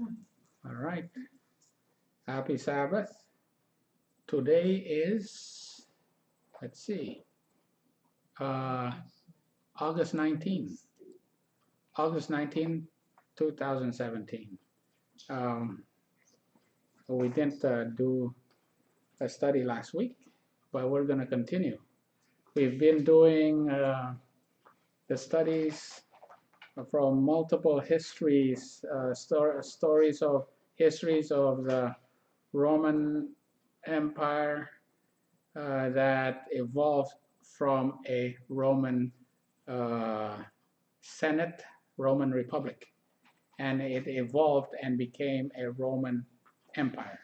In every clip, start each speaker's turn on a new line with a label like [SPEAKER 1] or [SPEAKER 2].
[SPEAKER 1] All right. Happy Sabbath. Today is, let's see, August 19th. August 19th, 2017. We didn't do a study last week, but we're going to continue. We've been doing the studies from multiple histories, stories of histories of the Roman Empire that evolved from a Roman Senate, Roman Republic, and it evolved and became a Roman Empire,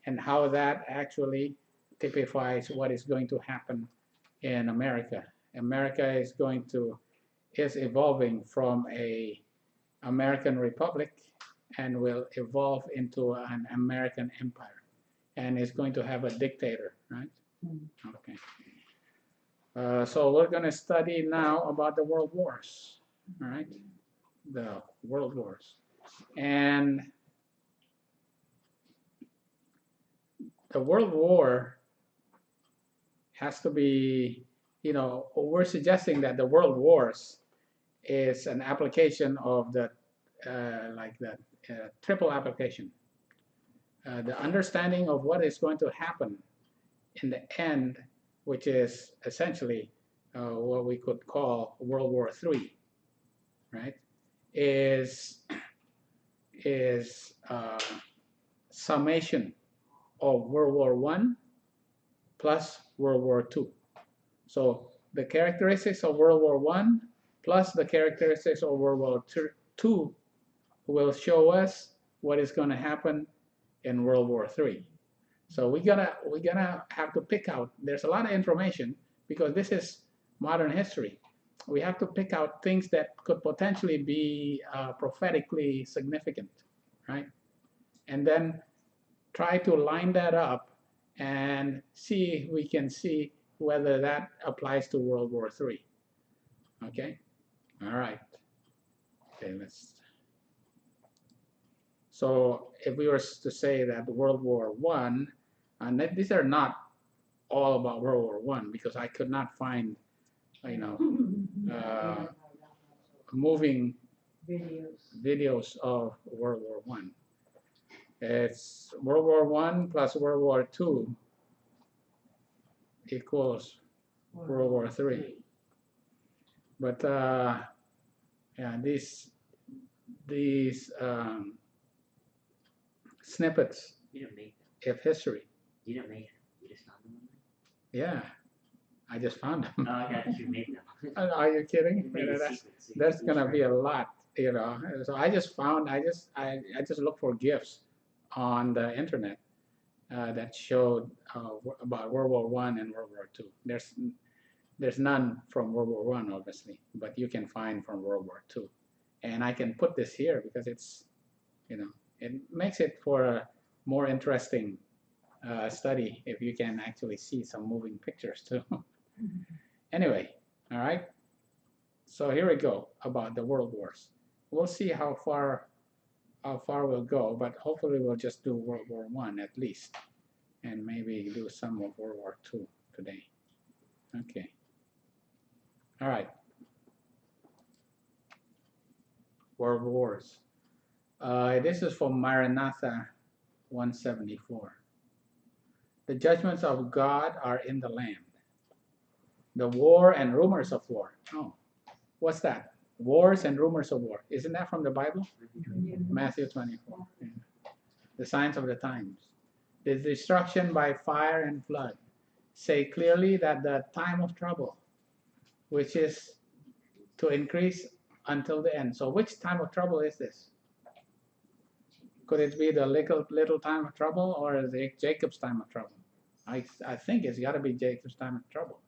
[SPEAKER 1] and how that actually typifies what is going to happen in America. America is evolving from a American Republic and will evolve into an American Empire, and is going to have a dictator, right? Okay. So we're going to study now about the World Wars, all right? The World Wars. And the World War has to be, we're suggesting that the World Wars is an application of the, triple application. The understanding of what is going to happen in the end, which is essentially what we could call World War III, right? Is summation of World War I plus World War II. So the characteristics of World War I plus the characteristics of World War II will show us what is going to happen in World War III. So we're gonna have to pick out. There's a lot of information because this is modern history. We have to pick out things that could potentially be prophetically significant, right? And then try to line that up and see if we can see whether that applies to World War III. Okay? All right. Okay, so if we were to say that World War I, and these are not all about World War I because I could not find, moving videos of World War I. It's World War I plus World War II equals World War III. But yeah, these snippets of history.
[SPEAKER 2] You didn't make them. You just found them.
[SPEAKER 1] Yeah, I just found them.
[SPEAKER 2] Oh, I thought you made them.
[SPEAKER 1] Are you kidding? That's gonna be a lot, So I just looked for GIFs on the internet that showed about World War I and World War II. There's none from World War I, obviously, but you can find from World War II. And I can put this here because it's, it makes it for a more interesting study if you can actually see some moving pictures too. Anyway, all right. So here we go about the World Wars. We'll see how far we'll go, but hopefully we'll just do World War I at least, and maybe do some of World War II today. Okay. All right. World Wars. This is from Maranatha 174. The judgments of God are in the land. The war and rumors of war. Oh, what's that? Wars and rumors of war. Isn't that from the Bible? Matthew 24. Yeah. The signs of the times. The destruction by fire and flood say clearly that the time of trouble, which is to increase until the end. So which time of trouble is this? Could it be the little time of trouble, or is it Jacob's time of trouble? I think it's got to be Jacob's time of trouble.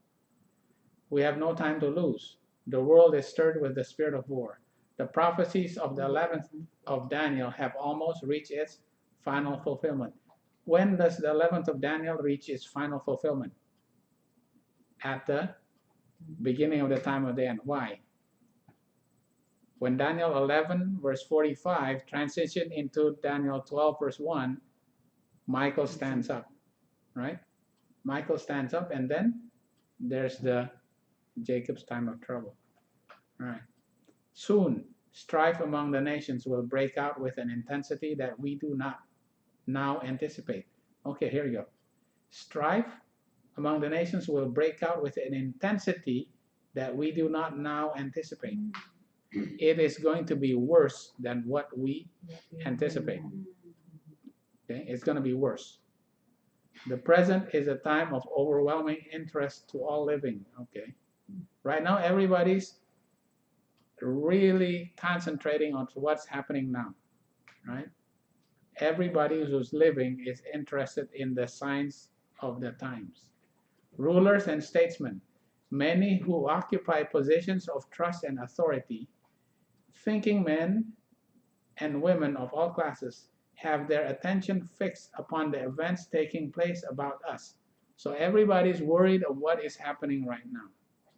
[SPEAKER 1] We have no time to lose. The world is stirred with the spirit of war. The prophecies of the 11th of Daniel have almost reached its final fulfillment. When does the 11th of Daniel reach its final fulfillment? At the beginning of the time of the end. Why? When Daniel 11 verse 45 transition into Daniel 12 verse 1, Michael stands up, right? Michael stands up, and then there's the Jacob's time of trouble. All right. Soon, strife among the nations will break out with an intensity that we do not now anticipate. Okay, here you go. Strife among the nations will break out with an intensity that we do not now anticipate. It is going to be worse than what we anticipate. Okay, it's going to be worse. The present is a time of overwhelming interest to all living. Okay, right now everybody's really concentrating on what's happening now, right? Everybody who's living is interested in the signs of the times. Rulers and statesmen, many who occupy positions of trust and authority, thinking men and women of all classes, have their attention fixed upon the events taking place about us. So everybody's worried of what is happening right now.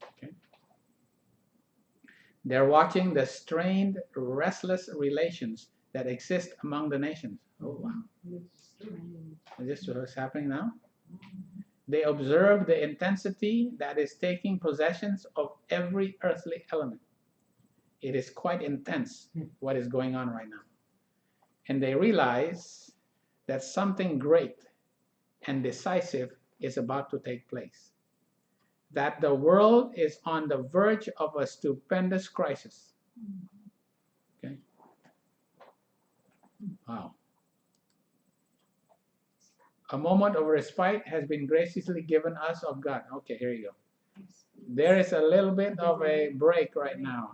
[SPEAKER 1] Okay? They're watching the strained, restless relations that exist among the nations. Oh, wow. Is this what's happening now? They observe the intensity that is taking possession of every earthly element. It is quite intense what is going on right now. And they realize that something great and decisive is about to take place. That the world is on the verge of a stupendous crisis. Okay? Wow. A moment of respite has been graciously given us of God. Okay, here you go. There is a little bit of a break right now.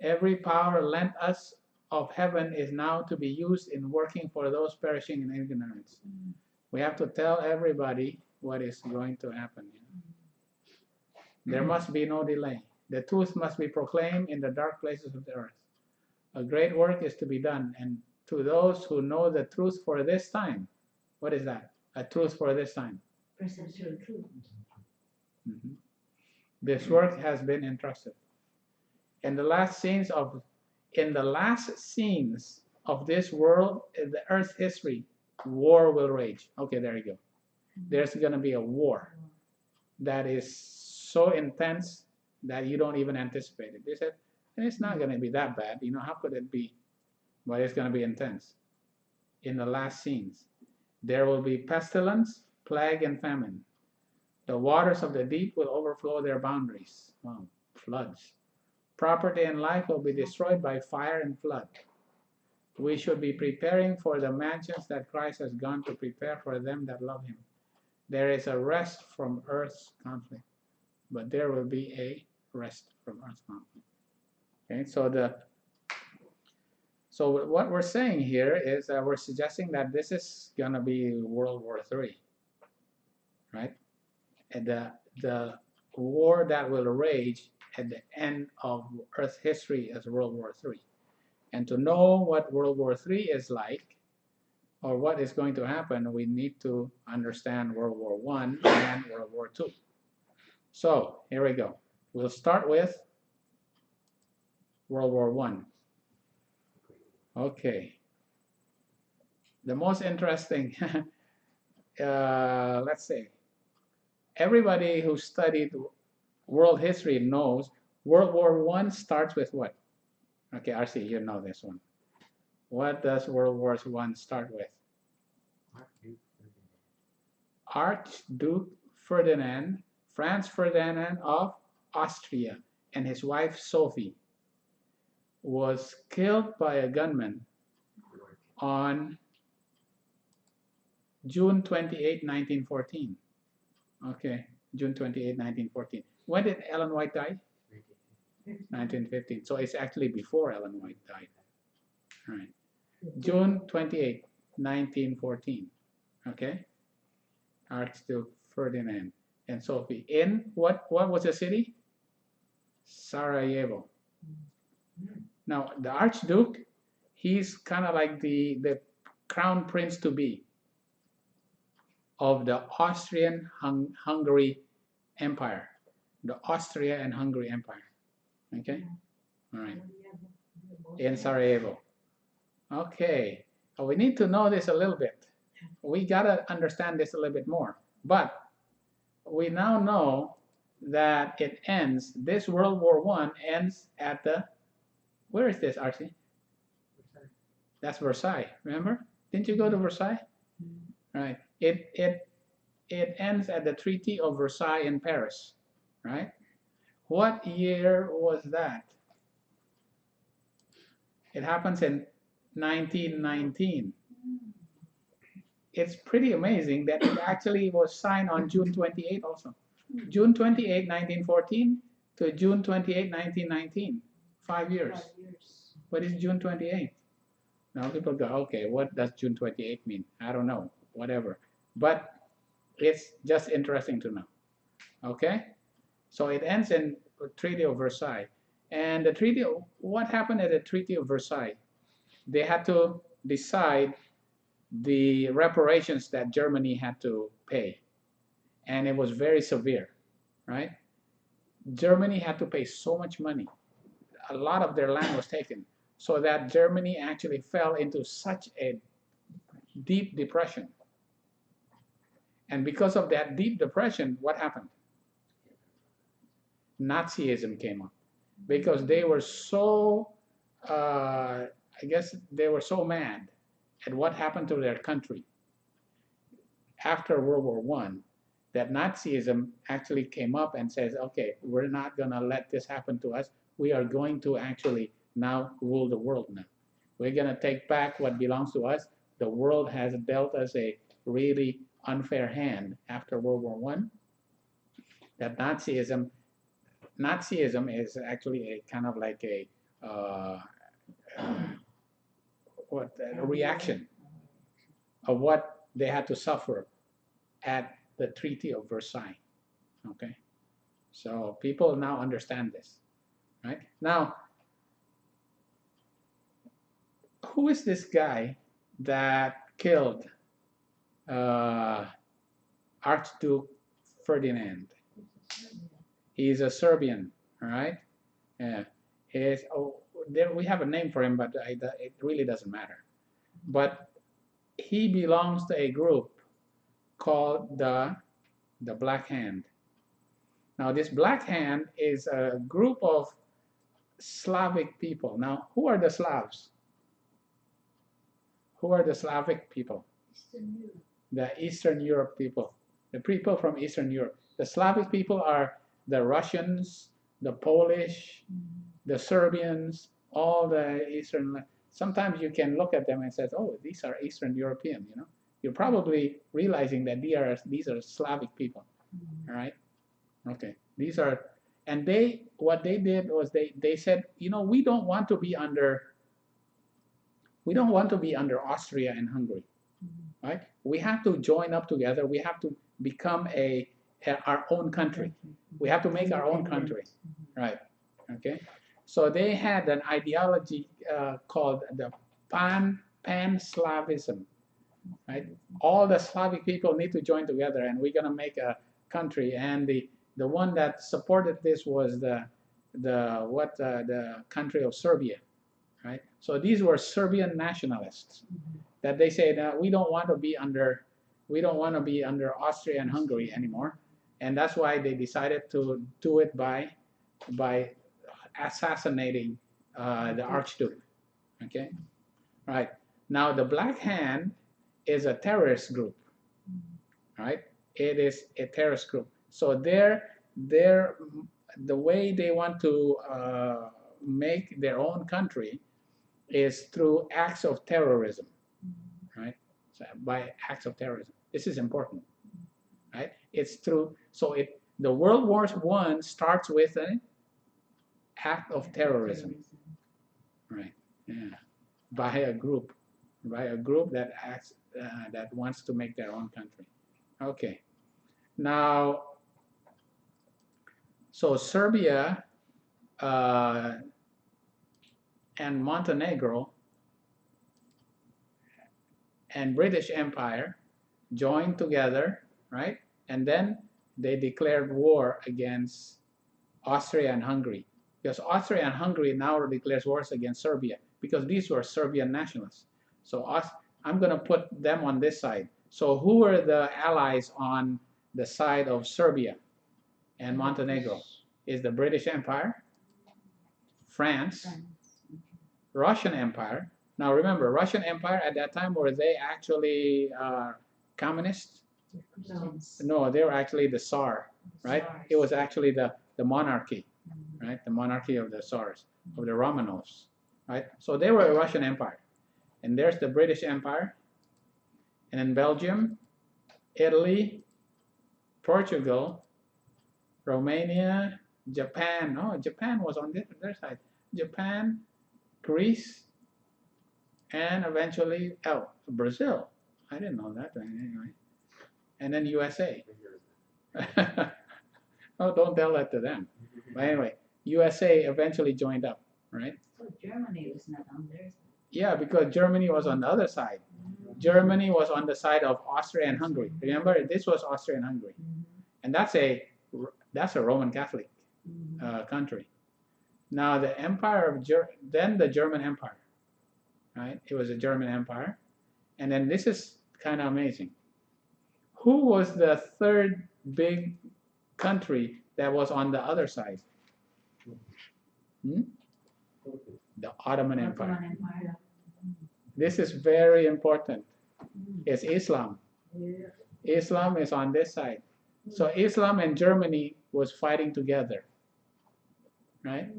[SPEAKER 1] Every power lent us of heaven is now to be used in working for those perishing in ignorance. We have to tell everybody what is going to happen. There must be no delay. The truth must be proclaimed in the dark places of the earth. A great work is to be done, and to those who know the truth for this time. What is that? A truth for this time.
[SPEAKER 3] Perceptual truth.
[SPEAKER 1] This work has been entrusted. In the last scenes of this world, in the earth's history, war will rage. Okay, there you go. There's going to be a war that is so intense that you don't even anticipate it. They said, it's not going to be that bad. You know, how could it be? But it's going to be intense. In the last scenes, there will be pestilence, plague, and famine. The waters of the deep will overflow their boundaries. Wow, floods. Property and life will be destroyed by fire and flood. We should be preparing for the mansions that Christ has gone to prepare for them that love him. There is a rest from earth's conflict, but there will be a rest from earth's conflict. Okay, so what we're saying here is we're suggesting that this is going to be World War III, right? And the war that will rage at the end of Earth history is World War III. And to know what World War III is like, or what is going to happen, we need to understand World War I and World War II. So here we go. We'll start with World War I. Okay. The most interesting, let's say, everybody who studied world history knows World War I starts with what? Okay, RC, you know this one. What does World War I start with? Archduke Ferdinand, Franz Ferdinand of Austria, and his wife Sophie was killed by a gunman on June 28, 1914. Okay, June 28, 1914. When did Ellen White die? 1915. So it's actually before Ellen White died. All right. June 28, 1914. Okay. Archduke Ferdinand and Sophie. In what was the city? Sarajevo. Now, the Archduke, he's kind of like the crown prince to be of the Austrian-Hungary Empire. The Austria and Hungary Empire. Okay? All right, in Sarajevo. Okay, we need to know this a little bit. We gotta understand this a little bit more. But we now know that it ends. This World War I ends at the. Where is this, RC? That's Versailles. Remember? Didn't you go to Versailles? Right. It ends at the Treaty of Versailles in Paris. Right. What year was that? It happens in 1919. It's pretty amazing that it actually was signed on June 28 also. June 28, 1914 to June 28, 1919. 5 years. What is June 28? Now people go, okay, what does June 28 mean? I don't know, whatever. But it's just interesting to know. Okay? So it ends in the Treaty of Versailles. And the treaty, what happened at the Treaty of Versailles? They had to decide the reparations that Germany had to pay. And it was very severe, right? Germany had to pay so much money. A lot of their land was taken, so that Germany actually fell into such a deep depression. And because of that deep depression, what happened? Nazism came up, because they were so, I guess they were so mad at what happened to their country after World War I, that Nazism actually came up and says, okay, we're not gonna let this happen to us. We are going to actually now rule the world now. We're gonna take back what belongs to us. The world has dealt us a really unfair hand after World War I. That Nazism is actually a kind of like a reaction of what they had to suffer at the Treaty of Versailles. Okay, so people now understand this, right? Now, who is this guy that killed Archduke Ferdinand? He's a Serbian, all right? Yeah, we have a name for him, but it really doesn't matter. But he belongs to a group called the Black Hand. Now, this Black Hand is a group of Slavic people. Now, who are the Slavs? Who are the Slavic people? The Eastern Europe people. The people from Eastern Europe. The Slavic people are the Russians, the Polish, the Serbians, all the Eastern. Sometimes you can look at them and say, oh, these are Eastern European, you know. You're probably realizing that these are Slavic people, all right? Okay, these are, and what they did was they said, you know, we don't want to be under Austria and Hungary, right? We have to join up together. We have to become our own country. We have to make our own country, right? Okay, so they had an ideology called the Pan-Slavism, right? All the Slavic people need to join together, and we're gonna make a country. And the one that supported this was the country of Serbia, right? So these were Serbian nationalists that they said we don't want to be under Austria and Hungary anymore, and that's why they decided to do it by assassinating the Archduke. Okay, right. Now the Black Hand is a terrorist group, right? It is a terrorist group. So the way they want to make their own country is through acts of terrorism, right? So by acts of terrorism. This is important, right? It's through, the World War I starts with an act of terrorism, right? Yeah, by a group that acts, that wants to make their own country. Okay, now, so Serbia and Montenegro and British Empire joined together, right? And then they declared war against Austria and Hungary. because Austria and Hungary now declares wars against Serbia because these were Serbian nationalists. So I'm going to put them on this side. So who were the allies on the side of Serbia and Montenegro? Is the British Empire, France, Russian Empire. Now remember, Russian Empire at that time, were they actually communists? No, they were actually the Tsar, right? It was actually the monarchy, right? The monarchy of the Tsars, of the Romanovs, right? So they were a Russian Empire. And there's the British Empire, and then Belgium, Italy, Portugal, Romania, Japan. Oh, Japan was on their side. Japan, Greece, and eventually, Brazil. I didn't know that anyway. And then USA. Oh, don't tell that to them. But anyway, USA eventually joined up, right?
[SPEAKER 3] So Germany was not on their side.
[SPEAKER 1] Yeah, because Germany was on the other side. Germany was on the side of Austria and Hungary. Remember, this was Austria and Hungary, and that's a Roman Catholic country. Now the Empire of then the German Empire, right? It was a German Empire, and then this is kind of amazing. Who was the third big country that was on the other side? The Ottoman Empire. This is very important. It's Islam. Islam is on this side. So Islam and Germany was fighting together, right?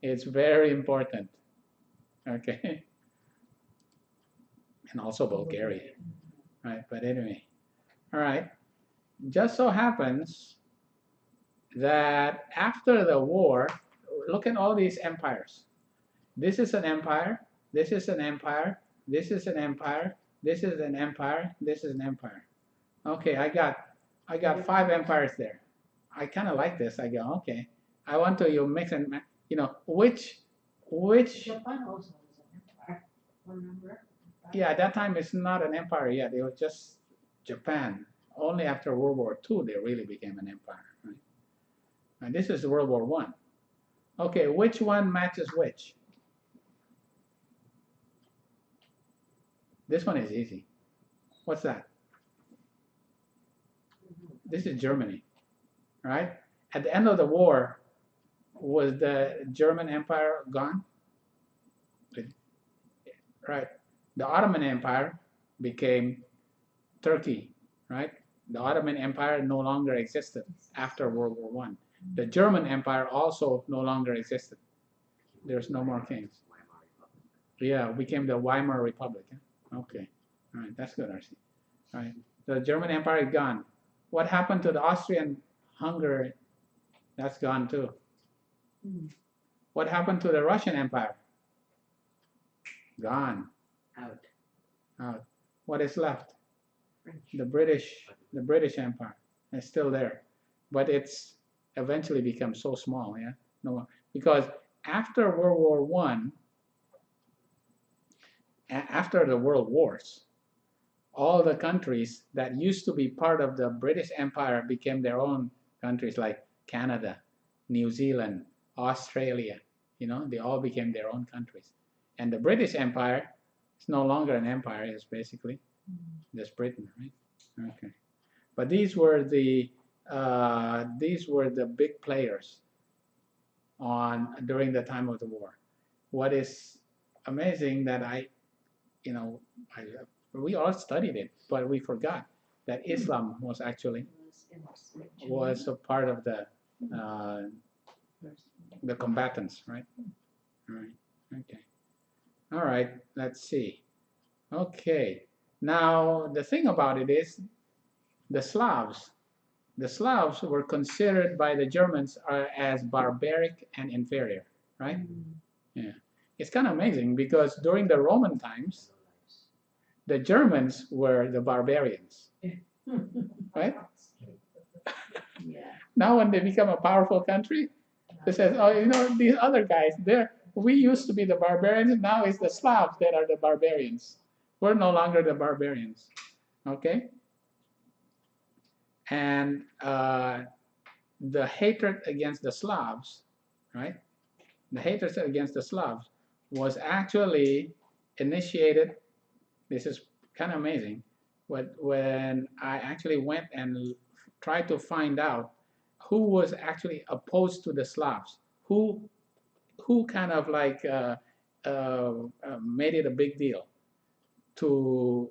[SPEAKER 1] It's very important, okay? And also Bulgaria, right? But anyway, all right. Just so happens that after the war, look at all these empires. This is an empire, this is an empire, this is an empire, this is an empire, this is an empire. Okay, I got 5 empires there. I kind of like this. I go, okay. I want to mix and match, which
[SPEAKER 3] Japan also was an empire, remember?
[SPEAKER 1] Yeah, at that time it's not an empire yet. It was just Japan. Only after World War II they really became an empire, right? And this is World War I. Okay, which one matches which? This one is easy. What's that? This is Germany, right? At the end of the war, was the German Empire gone? Right. The Ottoman Empire became Turkey, right? The Ottoman Empire no longer existed after World War I. The German Empire also no longer existed. There's no more kings. Yeah, became the Weimar Republic. Okay, all right, that's good, RC. All right, the German Empire is gone. What happened to the Austrian Hungary? That's gone too. What happened to the Russian Empire? Gone. Out. What is left? The British Empire is still there, but it's eventually become so small. Yeah, no, because after World War I, after the World Wars, all the countries that used to be part of the British Empire became their own countries, like Canada, New Zealand, Australia. They all became their own countries, and the British Empire is no longer an empire. It's basically just Britain, right? Okay, but these were the big players during the time of the war. What is amazing that we all studied it, but we forgot that Islam was actually a part of the combatants, right? All right. Okay. All right. Let's see. Okay. Now the thing about it is, the Slavs were considered by the Germans as barbaric and inferior, right? Yeah. It's kind of amazing because during the Roman times, the Germans were the barbarians, right?
[SPEAKER 3] Yeah.
[SPEAKER 1] Now when they become a powerful country, they say, oh, these other guys, we used to be the barbarians, now it's the Slavs that are the barbarians. We're no longer the barbarians, okay? And the hatred against the Slavs, right? the hatred against the Slavs was actually initiated. This is kind of amazing. When I actually went and tried to find out who was actually opposed to the Slavs, who kind of like made it a big deal to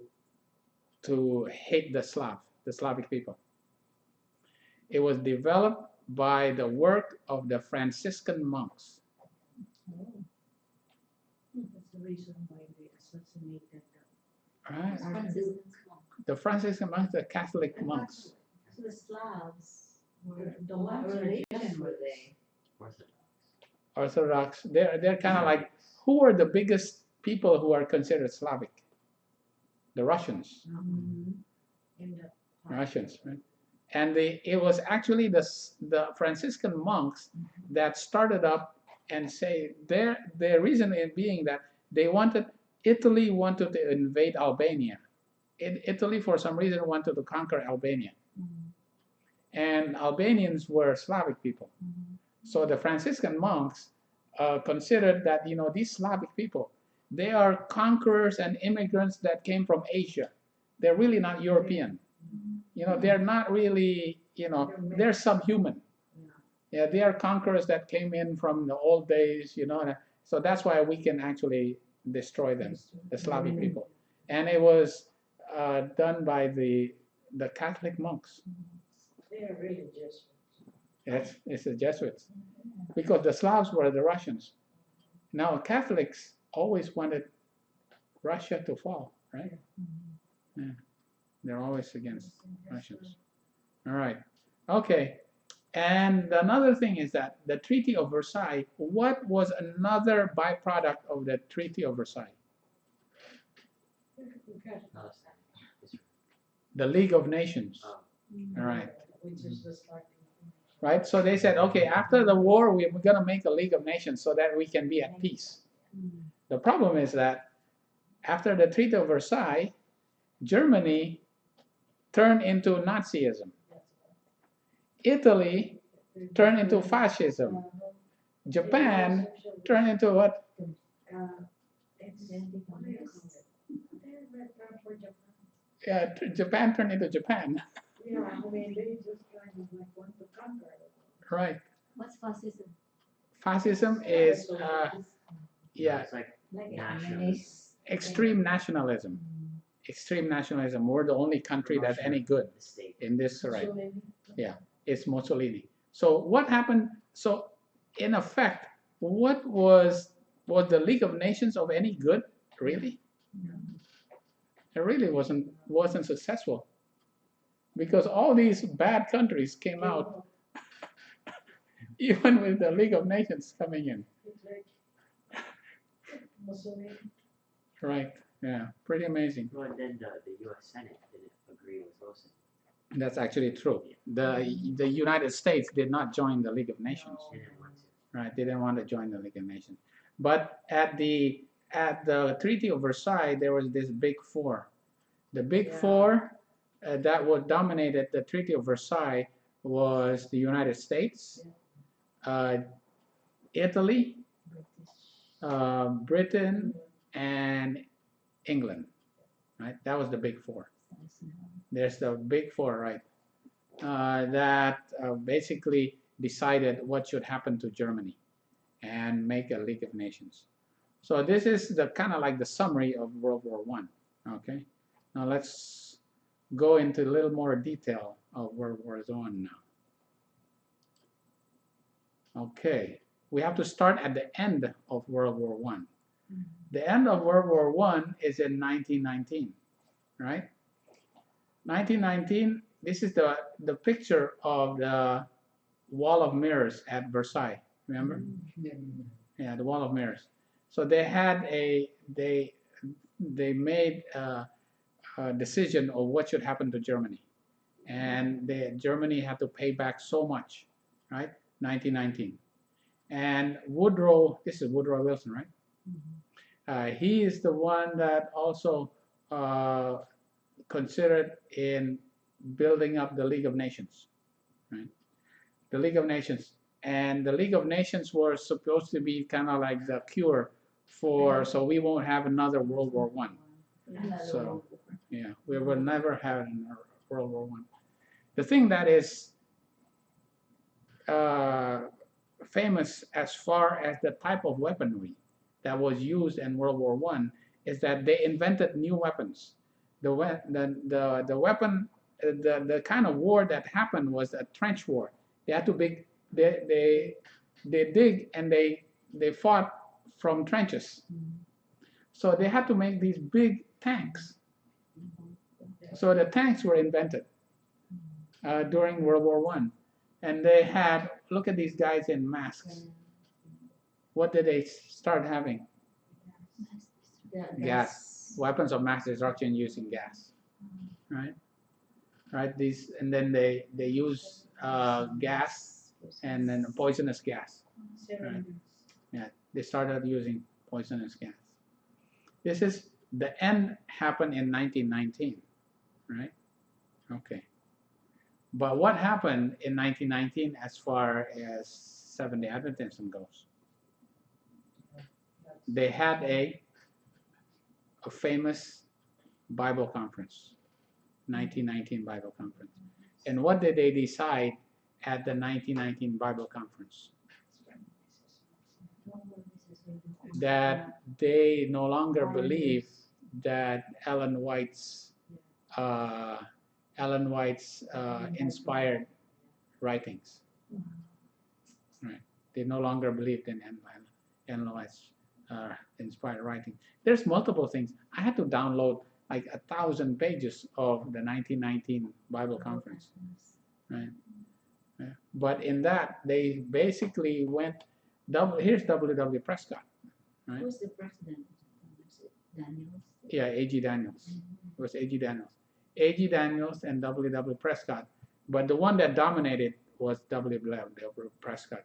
[SPEAKER 1] hate the Slavic people. It was developed by the work of the Franciscan monks.
[SPEAKER 3] That's the reason why they assassinated
[SPEAKER 1] Right?
[SPEAKER 4] Franciscan
[SPEAKER 1] The Franciscan monks, the Catholic monks.
[SPEAKER 4] the Slavs
[SPEAKER 3] were the
[SPEAKER 4] what
[SPEAKER 3] ones
[SPEAKER 4] religion were they?
[SPEAKER 1] Orthodox. They're kind of like, who are the biggest people who are considered Slavic? The Russians.
[SPEAKER 3] in the
[SPEAKER 1] Russians, right? And it was actually the Franciscan monks that started up and say the reason being that Italy wanted to invade Albania. Italy, for some reason, wanted to conquer Albania. And Albanians were Slavic people. So the Franciscan monks considered that, these Slavic people, they are conquerors and immigrants that came from Asia. They're really not European. They're not really, they're subhuman. Yeah, they are conquerors that came in from the old days, So that's why we can actually destroy them, the Slavic people. And it was done by the Catholic monks.
[SPEAKER 3] They are really Jesuits.
[SPEAKER 1] It's the Jesuits. Because the Slavs were the Russians. Now, Catholics always wanted Russia to fall, right? Yeah. They're always against Russians. All right. Okay. And another thing is that the Treaty of Versailles, what was another byproduct of the Treaty of Versailles? The League of Nations. All right.
[SPEAKER 3] Which is the starting.
[SPEAKER 1] Right? So they said, okay, after the war, we're going to make a League of Nations so that we can be at peace. The problem is that after the Treaty of Versailles, Germany turned into Nazism. Italy turned into fascism. Japan turned into what? Yeah, Japan turned into Japan.
[SPEAKER 3] Yeah, I mean, they just kind of like want to conquer it.
[SPEAKER 1] Right.
[SPEAKER 4] What's fascism?
[SPEAKER 1] Fascism is, yeah,
[SPEAKER 2] It's like
[SPEAKER 4] Like
[SPEAKER 2] nationalism.
[SPEAKER 1] extreme nationalism. Extreme nationalism. We're the only country that's any good
[SPEAKER 2] The state.
[SPEAKER 1] in this, right?
[SPEAKER 3] So many-
[SPEAKER 1] It's Mussolini. So what happened? So in effect, what was the League of Nations of any good? Really? It really wasn't successful, because all these bad countries came out, even with the League of Nations coming in.
[SPEAKER 3] It's like Mussolini.
[SPEAKER 1] Right? Yeah, pretty amazing.
[SPEAKER 2] Well, and then the U.S. Senate didn't agree with Wilson.
[SPEAKER 1] That's actually true. The United States did not join the League of Nations.
[SPEAKER 2] They didn't want to.
[SPEAKER 1] Right? They didn't want to join the League of Nations. But at the Treaty of Versailles, there was this big four. The big four that would dominated the Treaty of Versailles was the United States, Italy, Britain, and England. Right? That was the big four. There's the big four, right? That basically decided what should happen to Germany and make a League of Nations. So this is the kind of like the summary of World War I. Okay, now let's go into a little more detail of World War I now. Okay, we have to start at the end of World War I. The end of World War I is in 1919, right? 1919, this is the picture of the Wall of Mirrors at Versailles, remember? Yeah, the Wall of Mirrors. So they had they made a decision of what should happen to Germany. And Germany had to pay back so much, right? 1919. And Woodrow, this is Woodrow Wilson, right? He is the one that also considered in building up the League of Nations, right? The League of Nations. And the League of Nations were supposed to be kind of like the cure for, so we won't have another World War I. So, yeah, we will never have another World War I. The thing that is famous as far as the type of weaponry that was used in World War I is that they invented new weapons. The weapon, the kind of war that happened was a trench war. They had to they dig and they fought from trenches. So they had to make these big tanks. So the tanks were invented during World War I. And they had, look at these guys in masks. What did they start having? Gas. Weapons of mass destruction using gas. Right? Right? These, and then they use gas and then poisonous gas. Right? Yeah, they started using poisonous gas. This is, the end happened in 1919, right? Okay. But what happened in 1919 as far as Seventh-day Adventism goes? They had a famous Bible conference, 1919 Bible conference. And what did they decide at the 1919 Bible conference? That they no longer believe that Ellen White's inspired writings. Right? They no longer believed in Ellen White's inspired writing. There's multiple things. I had to download like 1,000 pages of the 1919 Bible conference. Right? Yeah. But in that, they basically went. Here's W.W. Prescott. Right?
[SPEAKER 4] Who's the president? Was it Daniels?
[SPEAKER 1] Yeah, A.G. Daniels. It was A.G. Daniels. A.G. Daniels and W.W. Prescott. But the one that dominated was W.W. Prescott.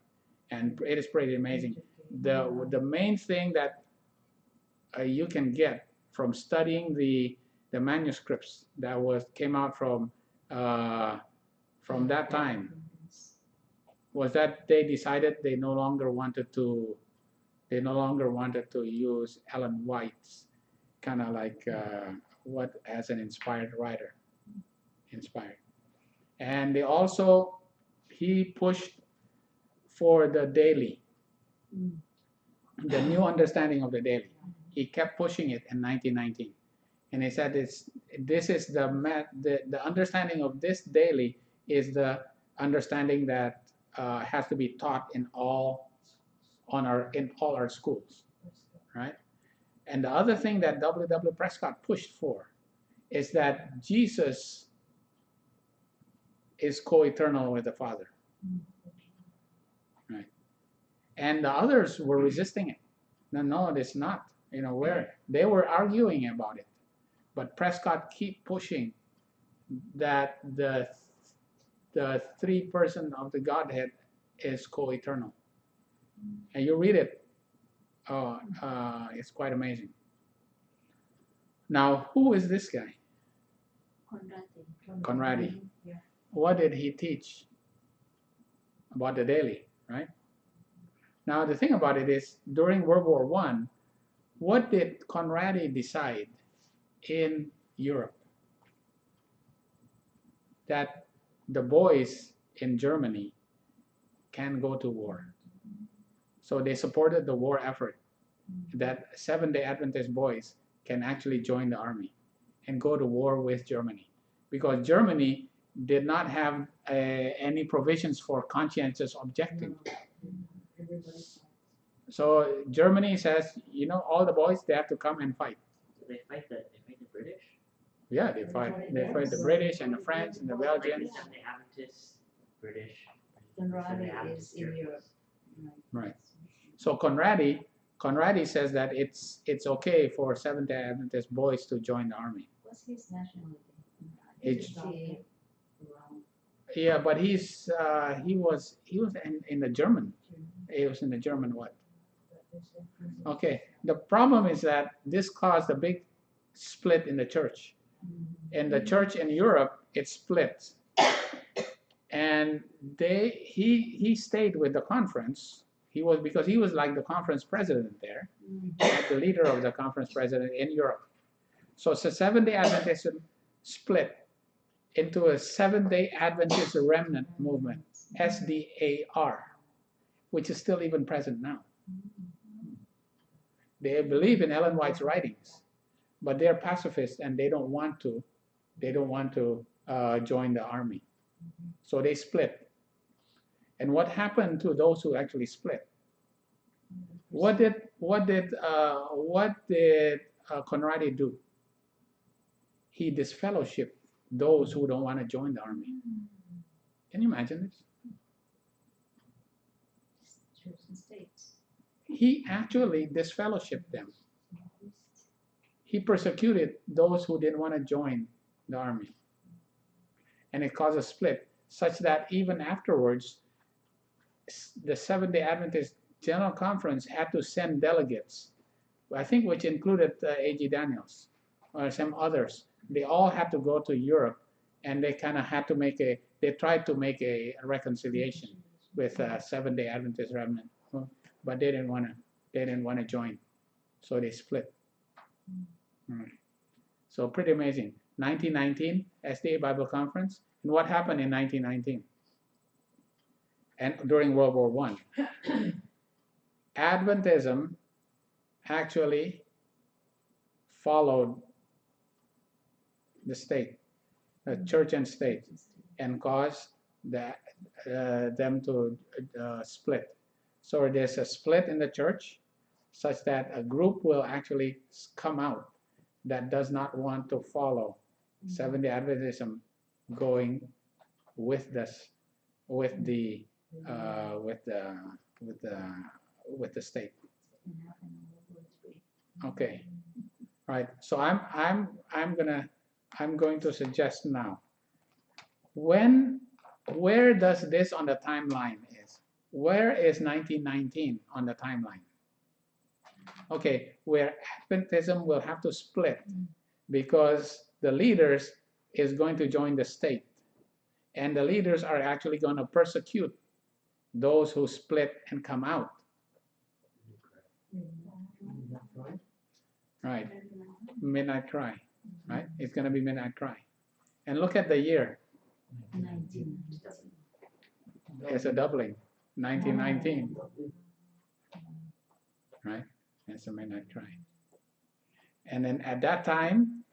[SPEAKER 1] And it is pretty amazing. The main thing that you can get from studying the manuscripts that came out from that time was that they decided they no longer wanted to use Ellen White's kind of like as an inspired writer, and they also, he pushed for the daily, the new understanding of the daily. He kept pushing it in 1919, and he said this is the understanding of this daily is the understanding that has to be taught in all our schools, right? And the other thing that W.W. Prescott pushed for is that Jesus is co-eternal with the Father, right? And the others were resisting it. No, it's not. You know, where they were arguing about it, but Prescott keep pushing that the three person of the Godhead is co-eternal. And you read it, it's quite amazing. Now, who is this guy? Conradi.
[SPEAKER 3] Yeah.
[SPEAKER 1] What did he teach about the daily, right? Now, the thing about it is, during World War I, what did Conradi decide in Europe? That the boys in Germany can go to war. So they supported the war effort, that Seventh-day Adventist boys can actually join the army and go to war with Germany, because Germany did not have any provisions for conscientious objecting. So Germany says, you know, all the boys, they have to come and fight.
[SPEAKER 2] So they fight the British?
[SPEAKER 1] Yeah, they fight the British and the French and the Belgians.
[SPEAKER 2] The Adventists, British.
[SPEAKER 3] Conradi is in Europe.
[SPEAKER 1] Right. So Conradi says that it's okay for Seventh-day Adventist boys to join the army.
[SPEAKER 3] What's his nationality?
[SPEAKER 1] It's-
[SPEAKER 3] Around
[SPEAKER 1] Yeah, but he was in the German. He was in the German what? Okay. The problem is that this caused a big split in the church. In the church in Europe, it split. And he stayed with the conference. Because he was like the conference president there, like the leader of the conference president in Europe. So it's a Seventh-day Adventism split into a Seventh-day Adventist Remnant Movement, SDAR, which is still even present now. They believe in Ellen White's writings, but they're pacifists and they don't want to join the army. So they split. And what happened to those who actually split? What did Conradi do? He disfellowshipped those who don't want to join the army. Can you imagine this?
[SPEAKER 4] Church and states.
[SPEAKER 1] He actually disfellowshipped them. He persecuted those who didn't want to join the army. And it caused a split, such that even afterwards, the Seventh-day Adventist General Conference had to send delegates, I think, which included A.G. Daniels or some others. They all had to go to Europe, and they kind of had to they tried to make a reconciliation with Seventh-day Adventist remnant, but they didn't want to join, so they split. So pretty amazing. 1919 SDA Bible Conference, and what happened in 1919? And during World War I, Adventism actually followed the state, the church and state, and caused them to split. So there's a split in the church, such that a group will actually come out that does not want to follow Seventh-day Adventism, going with the state. Okay, right. So I'm going to suggest now. Where does this on the timeline is? Where is 1919 on the timeline? Okay, where Adventism will have to split because the leaders is going to join the state, and the leaders are actually going to persecute those who split and come out. Right, Midnight Cry, right? It's going to be Midnight Cry. And look at the year.
[SPEAKER 4] 19.
[SPEAKER 1] It's a doubling, 1919, right? It's a Midnight Cry. And then at that time,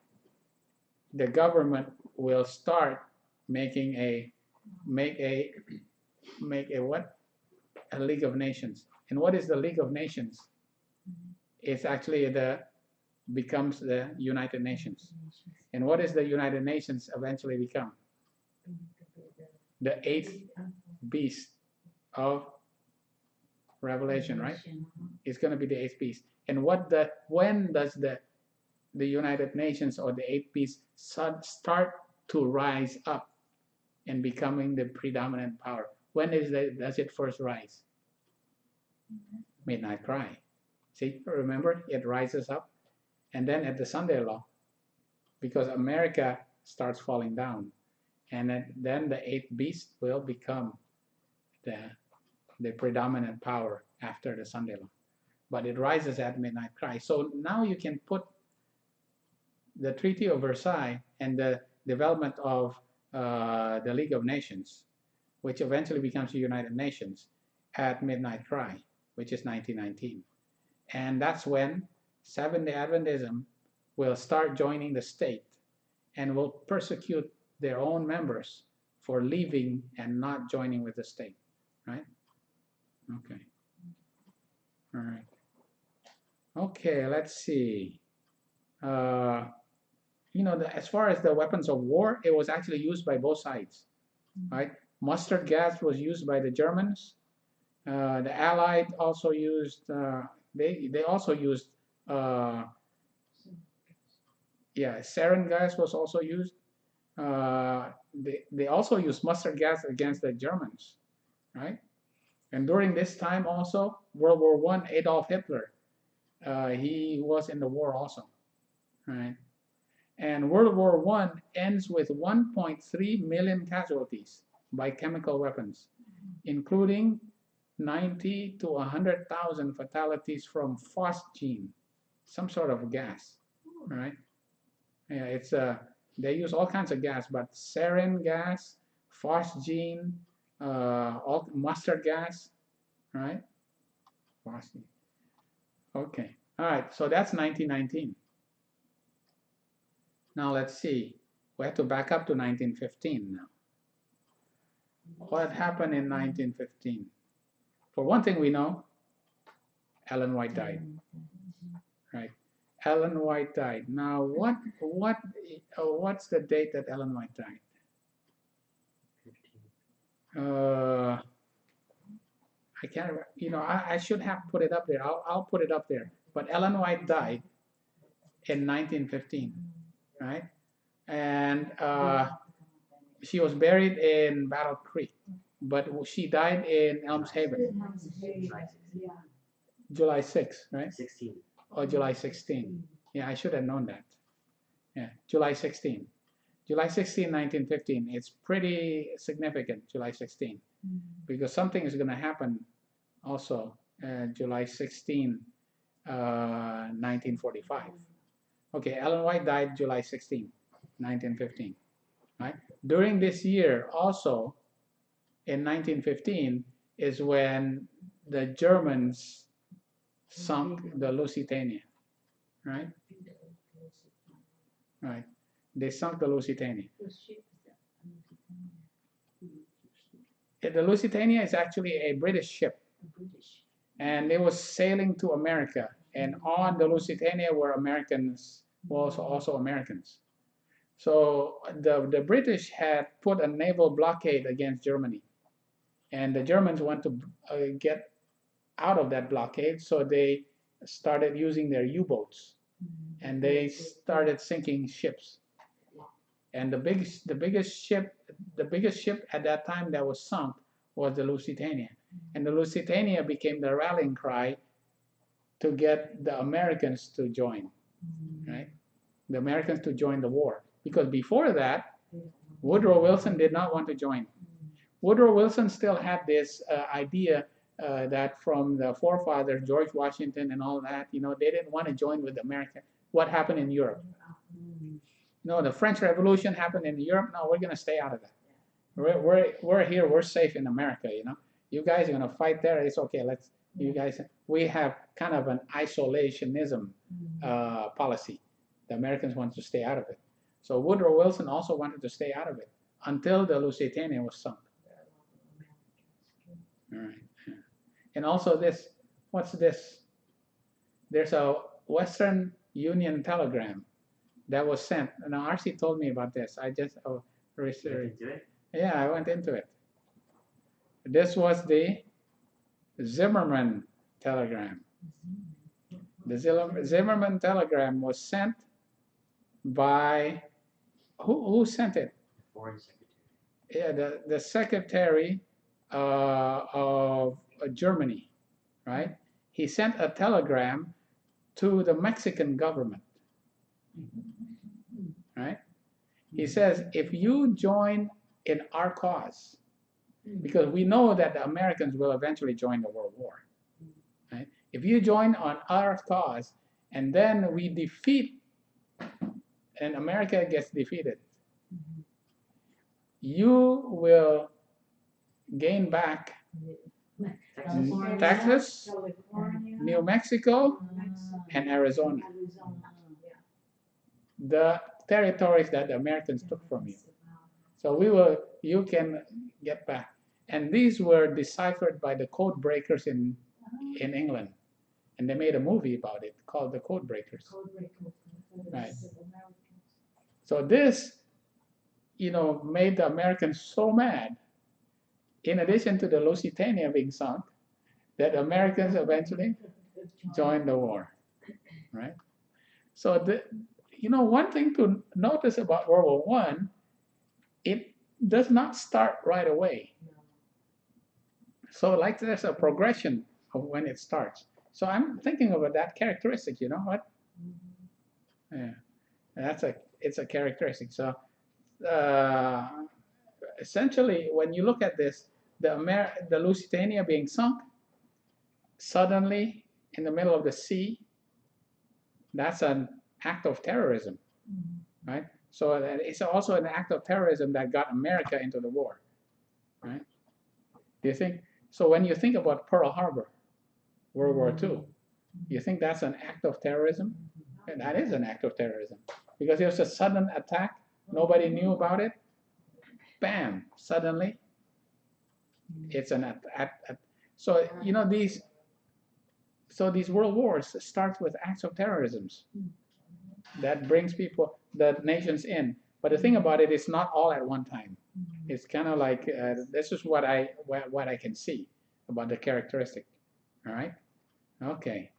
[SPEAKER 1] the government will start making a what? A League of Nations. And what is the League of Nations? It's actually becomes the United Nations. And what is the United Nations eventually become? The eighth beast of Revelation, right? It's going to be the eighth beast. And when does the United Nations or the eighth beast start to rise up and becoming the predominant power? When does it first rise? Midnight Cry. See, remember, it rises up, and then at the Sunday Law, because America starts falling down, and then the eighth beast will become the predominant power after the Sunday Law. But it rises at Midnight Cry. So now you can put the Treaty of Versailles and the development of the League of Nations, which eventually becomes the United Nations, at Midnight Cry, which is 1919. And that's when Seventh-day Adventism will start joining the state and will persecute their own members for leaving and not joining with the state, right? Okay. All right. Okay, let's see. As far as the weapons of war, it was actually used by both sides, right? Mustard gas was used by the Germans. The Allied also used. They also used. Sarin gas was also used. They also used mustard gas against the Germans, right? And during this time also, World War I, Adolf Hitler, he was in the war also, right? And World War I ends with 1.3 million casualties by chemical weapons, including 90 to 100,000 fatalities from phosgene, some sort of gas, right? Yeah, it's they use all kinds of gas, but sarin gas, phosgene, all mustard gas, right? Phosgene. Okay, all right. So that's 1919. Now let's see. We have to back up to 1915 now. What happened in 1915? For one thing, we know Ellen White died, right? Ellen White died. Now, what's the date that Ellen White died?
[SPEAKER 2] 15.
[SPEAKER 1] I can't. You know, I should have put it up there. I'll put it up there. But Ellen White died in 1915, right? And she was buried in Battle Creek, but she died in Elms Haven, July 6, right?
[SPEAKER 2] 16.
[SPEAKER 1] Or July 16. Yeah, I should have known that. Yeah, July 16. July 16, 1915. It's pretty significant, July 16, because something is going to happen also July 16, 1945. Okay, Ellen White died July 16, 1915. Right? During this year, also in 1915, is when the Germans sunk the Lusitania, right? Right. They sunk the Lusitania. The Lusitania is actually a British ship, and it was sailing to America. And on the Lusitania were Americans, also Americans. So the British had put a naval blockade against Germany, and the Germans want to get out of that blockade, so they started using their U-boats, and they started sinking ships. And the biggest ship at that time that was sunk was the Lusitania, and the Lusitania became the rallying cry to get the Americans to join, right? The Americans to join the war, because before that, Woodrow Wilson did not want to join. Woodrow Wilson still had this idea that from the forefathers, George Washington and all that, you know, they didn't want to join with America. What happened in Europe? No, the French Revolution happened in Europe. No, we're going to stay out of that. We're here. We're safe in America, you know. You guys are going to fight there. It's okay. You guys, we have kind of an isolationism policy. The Americans want to stay out of it. So Woodrow Wilson also wanted to stay out of it until the Lusitania was sunk. All right. And also this, what's this? There's a Western Union telegram that was sent. Now, RC told me about this. I just researched. Yeah, I went into it. This was the Zimmerman telegram. The Zimmerman telegram was sent by, who sent it?
[SPEAKER 2] Foreign Secretary.
[SPEAKER 1] Yeah, the Secretary of Germany, right? He sent a telegram to the Mexican government, right? He says, if you join in our cause, because we know that the Americans will eventually join the World War, right? If you join on our cause, and then we defeat, and America gets defeated, you will gain back Texas, New Mexico, and Arizona, the territories that the Americans took from you. So you can get back. And these were deciphered by the code breakers in England. And they made a movie about it called The Code Breakers. Right. So this, you know, made the Americans so mad, in addition to the Lusitania being sunk, that Americans eventually joined the war, right? So, you know, one thing to notice about World War I, it does not start right away. So, like, there's a progression of when it starts. So I'm thinking about that characteristic, you know what? Yeah, it's a characteristic. So essentially, when you look at this, the Lusitania being sunk suddenly in the middle of the sea, that's an act of terrorism, right? So it's also an act of terrorism that got America into the war, right? Do you think? So when you think about Pearl Harbor, World War II, you think that's an act of terrorism? And that is an act of terrorism because it was a sudden attack. Nobody knew about it. Bam! Suddenly, it's an so you know these. So these world wars start with acts of terrorism that brings people, the nations in. But the thing about it is not all at one time. It's kind of like this is what I can see about the characteristic. All right. Okay.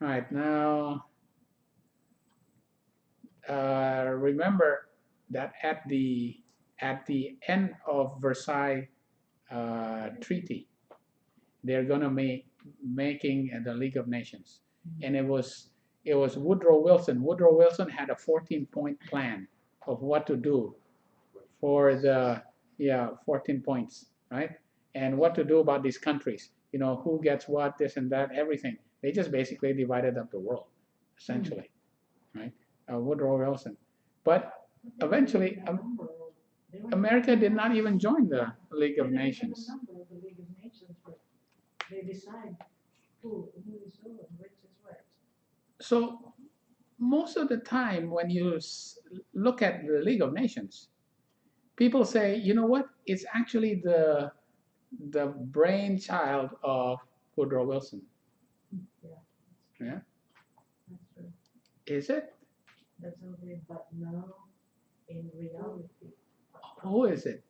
[SPEAKER 1] All right. Now, remember that at the end of Versailles Treaty, they're going to making the League of Nations, and it was Woodrow Wilson. Woodrow Wilson had a 14-point plan of what to do for the 14 points, right? And what to do about these countries. You know, who gets what, this and that, everything. They just basically divided up the world, essentially, right? Woodrow Wilson. But eventually, America did not even join the League of Nations.
[SPEAKER 3] They decide who is who and which is what.
[SPEAKER 1] So most of the time when you look at the League of Nations, people say, you know what, it's actually the brainchild of Woodrow Wilson. Yeah?
[SPEAKER 3] That's true.
[SPEAKER 1] Is it?
[SPEAKER 3] That's okay, but no, in reality.
[SPEAKER 1] Who is it?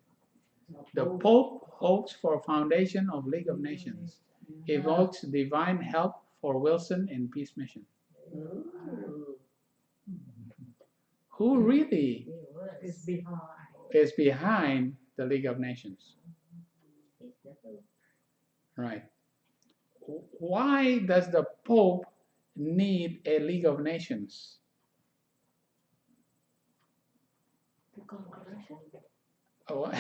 [SPEAKER 1] The Pope hopes for foundation of League of Nations, evokes divine help for Wilson in peace mission. Who really is behind the League of Nations? Right. Why does the Pope need a League of Nations? Oh,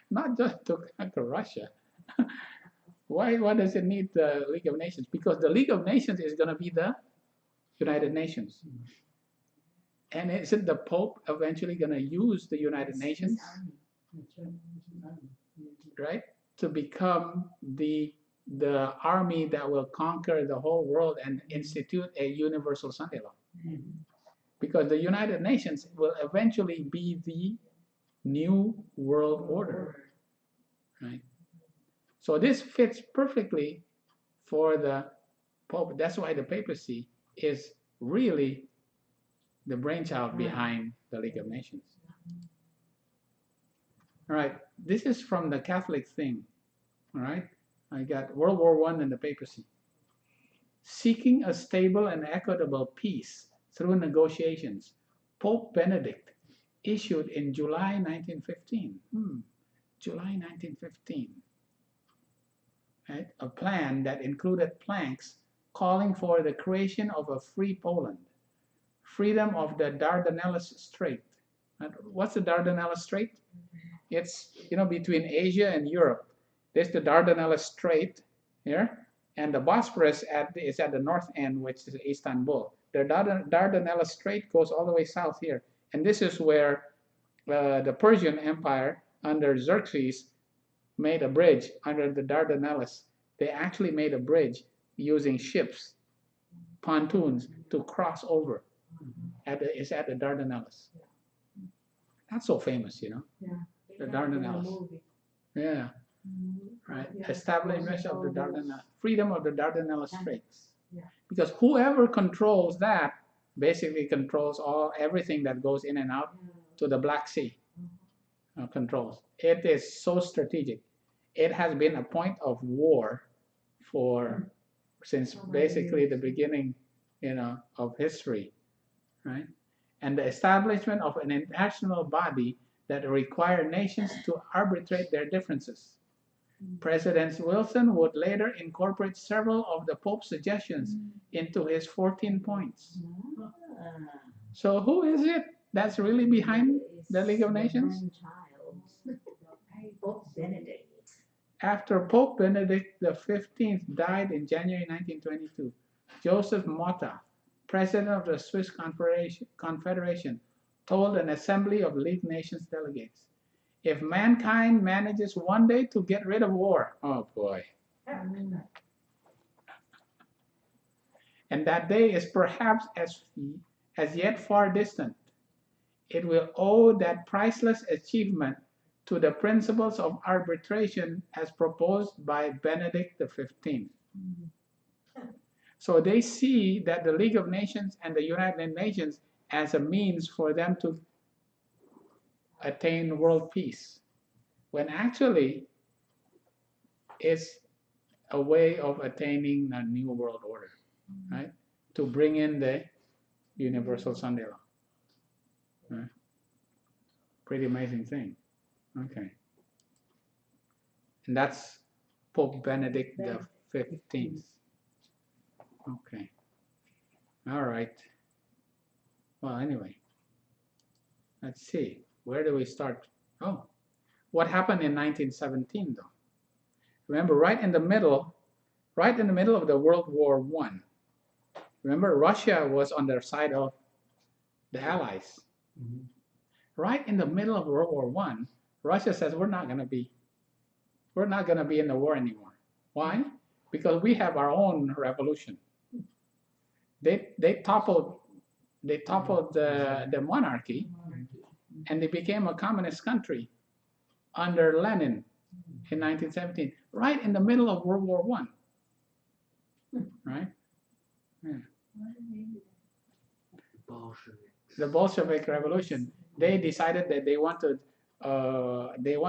[SPEAKER 1] not just to conquer Russia. Why does it need the League of Nations? Because the League of Nations is going to be the United Nations. And isn't the Pope eventually going to use the United Nations, right, to become the army that will conquer the whole world and institute a universal Sunday law? Because the United Nations will eventually be the new world order, right? So this fits perfectly for the Pope. That's why the papacy is really the brainchild behind the League of Nations. All right, this is from the Catholic thing. All right, I got World War I and the papacy. Seeking a stable and equitable peace through negotiations, Pope Benedict issued in July 1915. July 1915. Right? A plan that included planks calling for the creation of a free Poland, freedom of the Dardanelles Strait. What's the Dardanelles Strait? It's, you know, between Asia and Europe. There's the Dardanelles Strait here, and the Bosporus is at the north end, which is Istanbul. The Dardanelles Strait goes all the way south here, and this is where the Persian Empire under Xerxes made a bridge under the Dardanelles. They actually made a bridge using ships, pontoons, to cross over. It's at the Dardanelles. That's so famous, you know.
[SPEAKER 3] Yeah.
[SPEAKER 1] The Dardanelles. Yeah. Right. Establishment of the Dardanelles, freedom of the Dardanelles Straits.
[SPEAKER 3] Yeah.
[SPEAKER 1] Because whoever controls that basically controls everything that goes in and out to the Black Sea. Controls. It is so strategic. It has been a point of war since basically the beginning, you know, of history, right? And the establishment of an international body that require nations to arbitrate their differences. President Wilson would later incorporate several of the Pope's suggestions into his 14 points. So who is it that's really behind the League of Nations?
[SPEAKER 4] Pope Benedict.
[SPEAKER 1] After Pope Benedict XV died in January 1922, Joseph Motta, president of the Swiss Confederation, told an assembly of League Nations delegates, if mankind manages one day to get rid of war, oh boy, and that day is perhaps as yet far distant, it will owe that priceless achievement to the principles of arbitration as proposed by Benedict XV. So they see that the League of Nations and the United Nations as a means for them to attain world peace, when actually it's a way of attaining a new world order, right? To bring in the universal Sunday law. Right? Pretty amazing thing. Okay. And that's Pope Benedict XV. Okay. All right. Well, anyway, let's see. Where do we start? Oh, what happened in 1917, though? Remember, right in the middle of the World War I. Remember, Russia was on the side of the Allies. Right in the middle of World War I, Russia says we're not going to be in the war anymore. Why? Because we have our own revolution. They toppled the monarchy, and they became a communist country under Lenin in 1917, right in the middle of World War I. Right? Yeah. The Bolshevik Revolution. They decided that they want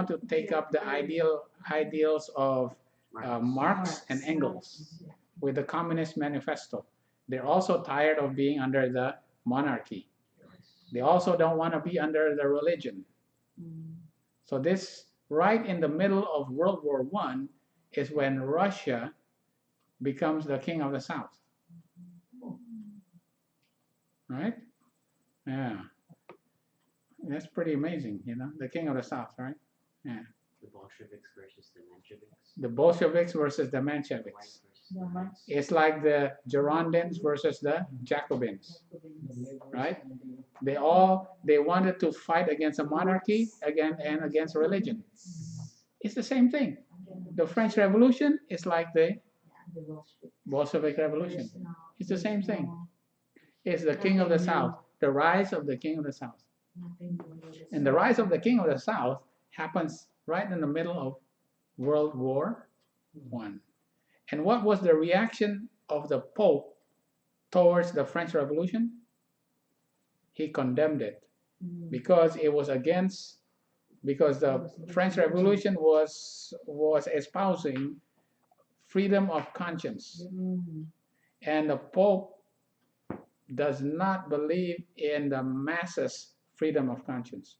[SPEAKER 1] to take up the ideals of Marx and Engels with the Communist Manifesto. They're also tired of being under the monarchy. They also don't want to be under the religion. So this, right in the middle of World War I, is when Russia becomes the king of the South. Right? Yeah. That's pretty amazing, you know, the king of the South, right? Yeah.
[SPEAKER 2] The Bolsheviks versus the Mensheviks.
[SPEAKER 1] The Bolsheviks versus the Mensheviks. It's like the Girondins versus the Jacobins, right? They wanted to fight against a monarchy and against religion. It's the same thing. The French Revolution is like the Bolshevik Revolution. It's the same thing. It's the king of the South, the rise of the king of the South. And the rise of the king of the South happens right in the middle of World War I. And what was the reaction of the Pope towards the French Revolution? He condemned it because it was because the French Revolution was espousing freedom of conscience. And the Pope does not believe in the masses' freedom of conscience,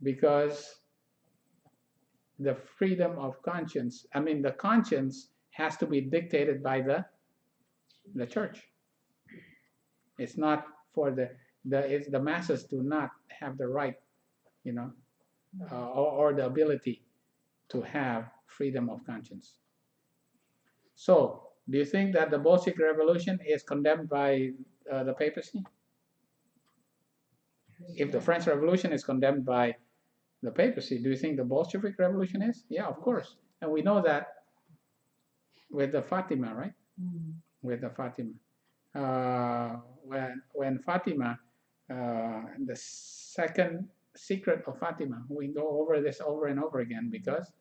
[SPEAKER 1] because the freedom of conscience, the conscience has to be dictated by the church. It's not for the masses do not have the right, or the ability to have freedom of conscience. So, do you think that the Bolshevik Revolution is condemned by the papacy? If the French Revolution is condemned by the papacy, do you think the Bolshevik Revolution is? Yeah, of course. And we know that with the Fatima, right? With the Fatima. When Fatima, the second secret of Fatima, we go over this over and over again because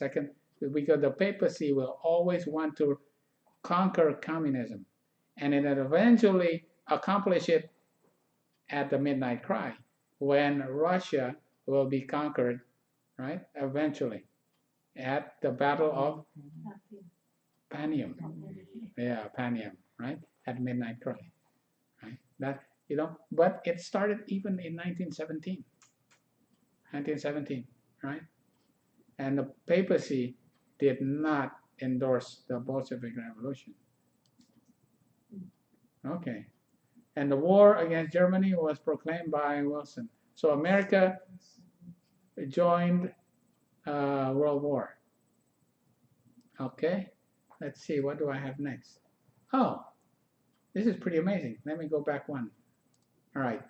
[SPEAKER 1] the papacy will always want to conquer communism, and it eventually accomplish it at the Midnight Cry, when Russia will be conquered, right? Eventually, at the Battle of Panium. Yeah, Panium, right? At Midnight Cry, right? That, but it started even in 1917. 1917, right? And the papacy did not endorse the Bolshevik Revolution. Okay. And the war against Germany was proclaimed by Wilson. So America joined World War. Okay, let's see, what do I have next? Oh, this is pretty amazing. Let me go back one. All right.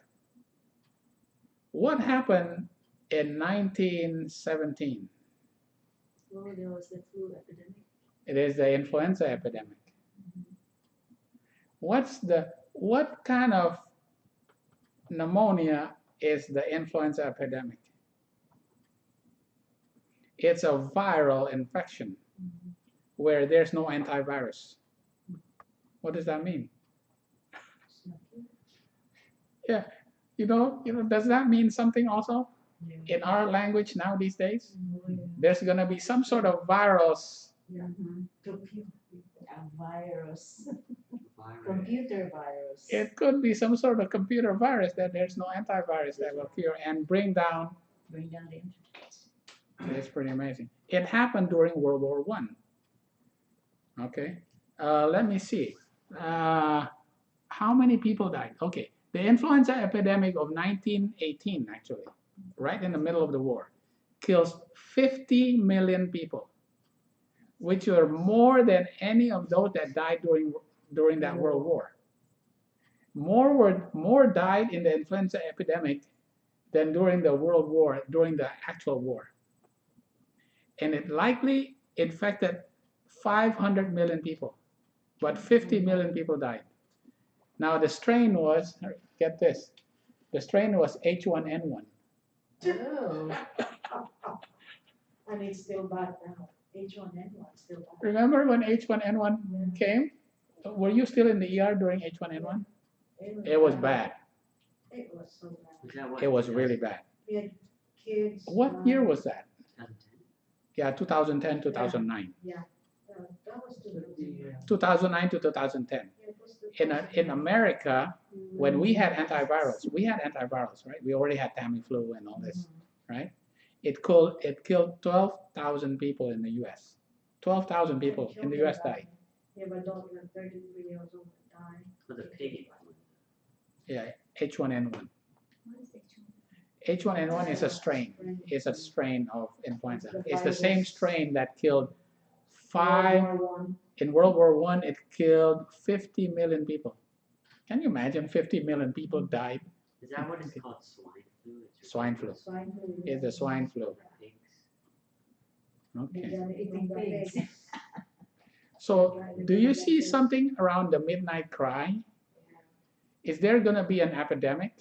[SPEAKER 1] What happened in 1917?
[SPEAKER 4] Oh, there was the flu epidemic.
[SPEAKER 1] It is the influenza epidemic. What kind of pneumonia is the influenza epidemic? It's a viral infection where there's no antivirus. What does that mean? Yeah, does that mean something also? In our language now these days, there's gonna be some sort of virus.
[SPEAKER 3] A virus,
[SPEAKER 2] Virus.
[SPEAKER 3] computer virus.
[SPEAKER 1] It could be some sort of computer virus that there's no antivirus that will cure and bring down.
[SPEAKER 4] the internet.
[SPEAKER 1] It's pretty amazing. It happened during World War I. Okay, let me see. How many people died? Okay, the influenza epidemic of 1918, actually, right in the middle of the war, kills 50 million people, which were more than any of those that died during that World War. More died in the influenza epidemic than during the World War, during the actual war. And it likely infected 500 million people, but 50 million people died. Now the strain was, get this, the strain was H1N1.
[SPEAKER 3] Oh. And it's still bad now. H1N1 still bad.
[SPEAKER 1] Remember when H1N1 came? Were you still in the ER during H1N1? It was bad.
[SPEAKER 3] It was so bad.
[SPEAKER 2] Is that what
[SPEAKER 1] It was really bad.
[SPEAKER 3] We had kids.
[SPEAKER 1] What year was that?
[SPEAKER 2] 2010?
[SPEAKER 1] Yeah, 2010, 2009.
[SPEAKER 3] That was 2009.
[SPEAKER 1] 2009 to 2010.
[SPEAKER 3] Yeah, it was the
[SPEAKER 1] In America, when we had antivirals, right? We already had Tamiflu and all this, right? It killed 12,000 people in the U.S. 12,000 people in the U.S. died.
[SPEAKER 3] Yeah, but don't let 33 years old die.
[SPEAKER 2] For the pig influenza.
[SPEAKER 1] Yeah, H1N1.
[SPEAKER 4] What is H1?
[SPEAKER 1] H1N1 is a strain. It's a strain of influenza. It's the same strain that killed in World War I. It killed 50 million people. Can you imagine 50 million people died?
[SPEAKER 2] Is that what it's called? Swine flu?
[SPEAKER 1] Swine flu.
[SPEAKER 2] Swine flu.
[SPEAKER 1] It's the swine flu.
[SPEAKER 2] Pigs.
[SPEAKER 1] Okay.
[SPEAKER 3] Eating pigs.
[SPEAKER 1] So, do you see something around the midnight cry? Is there going to be an epidemic?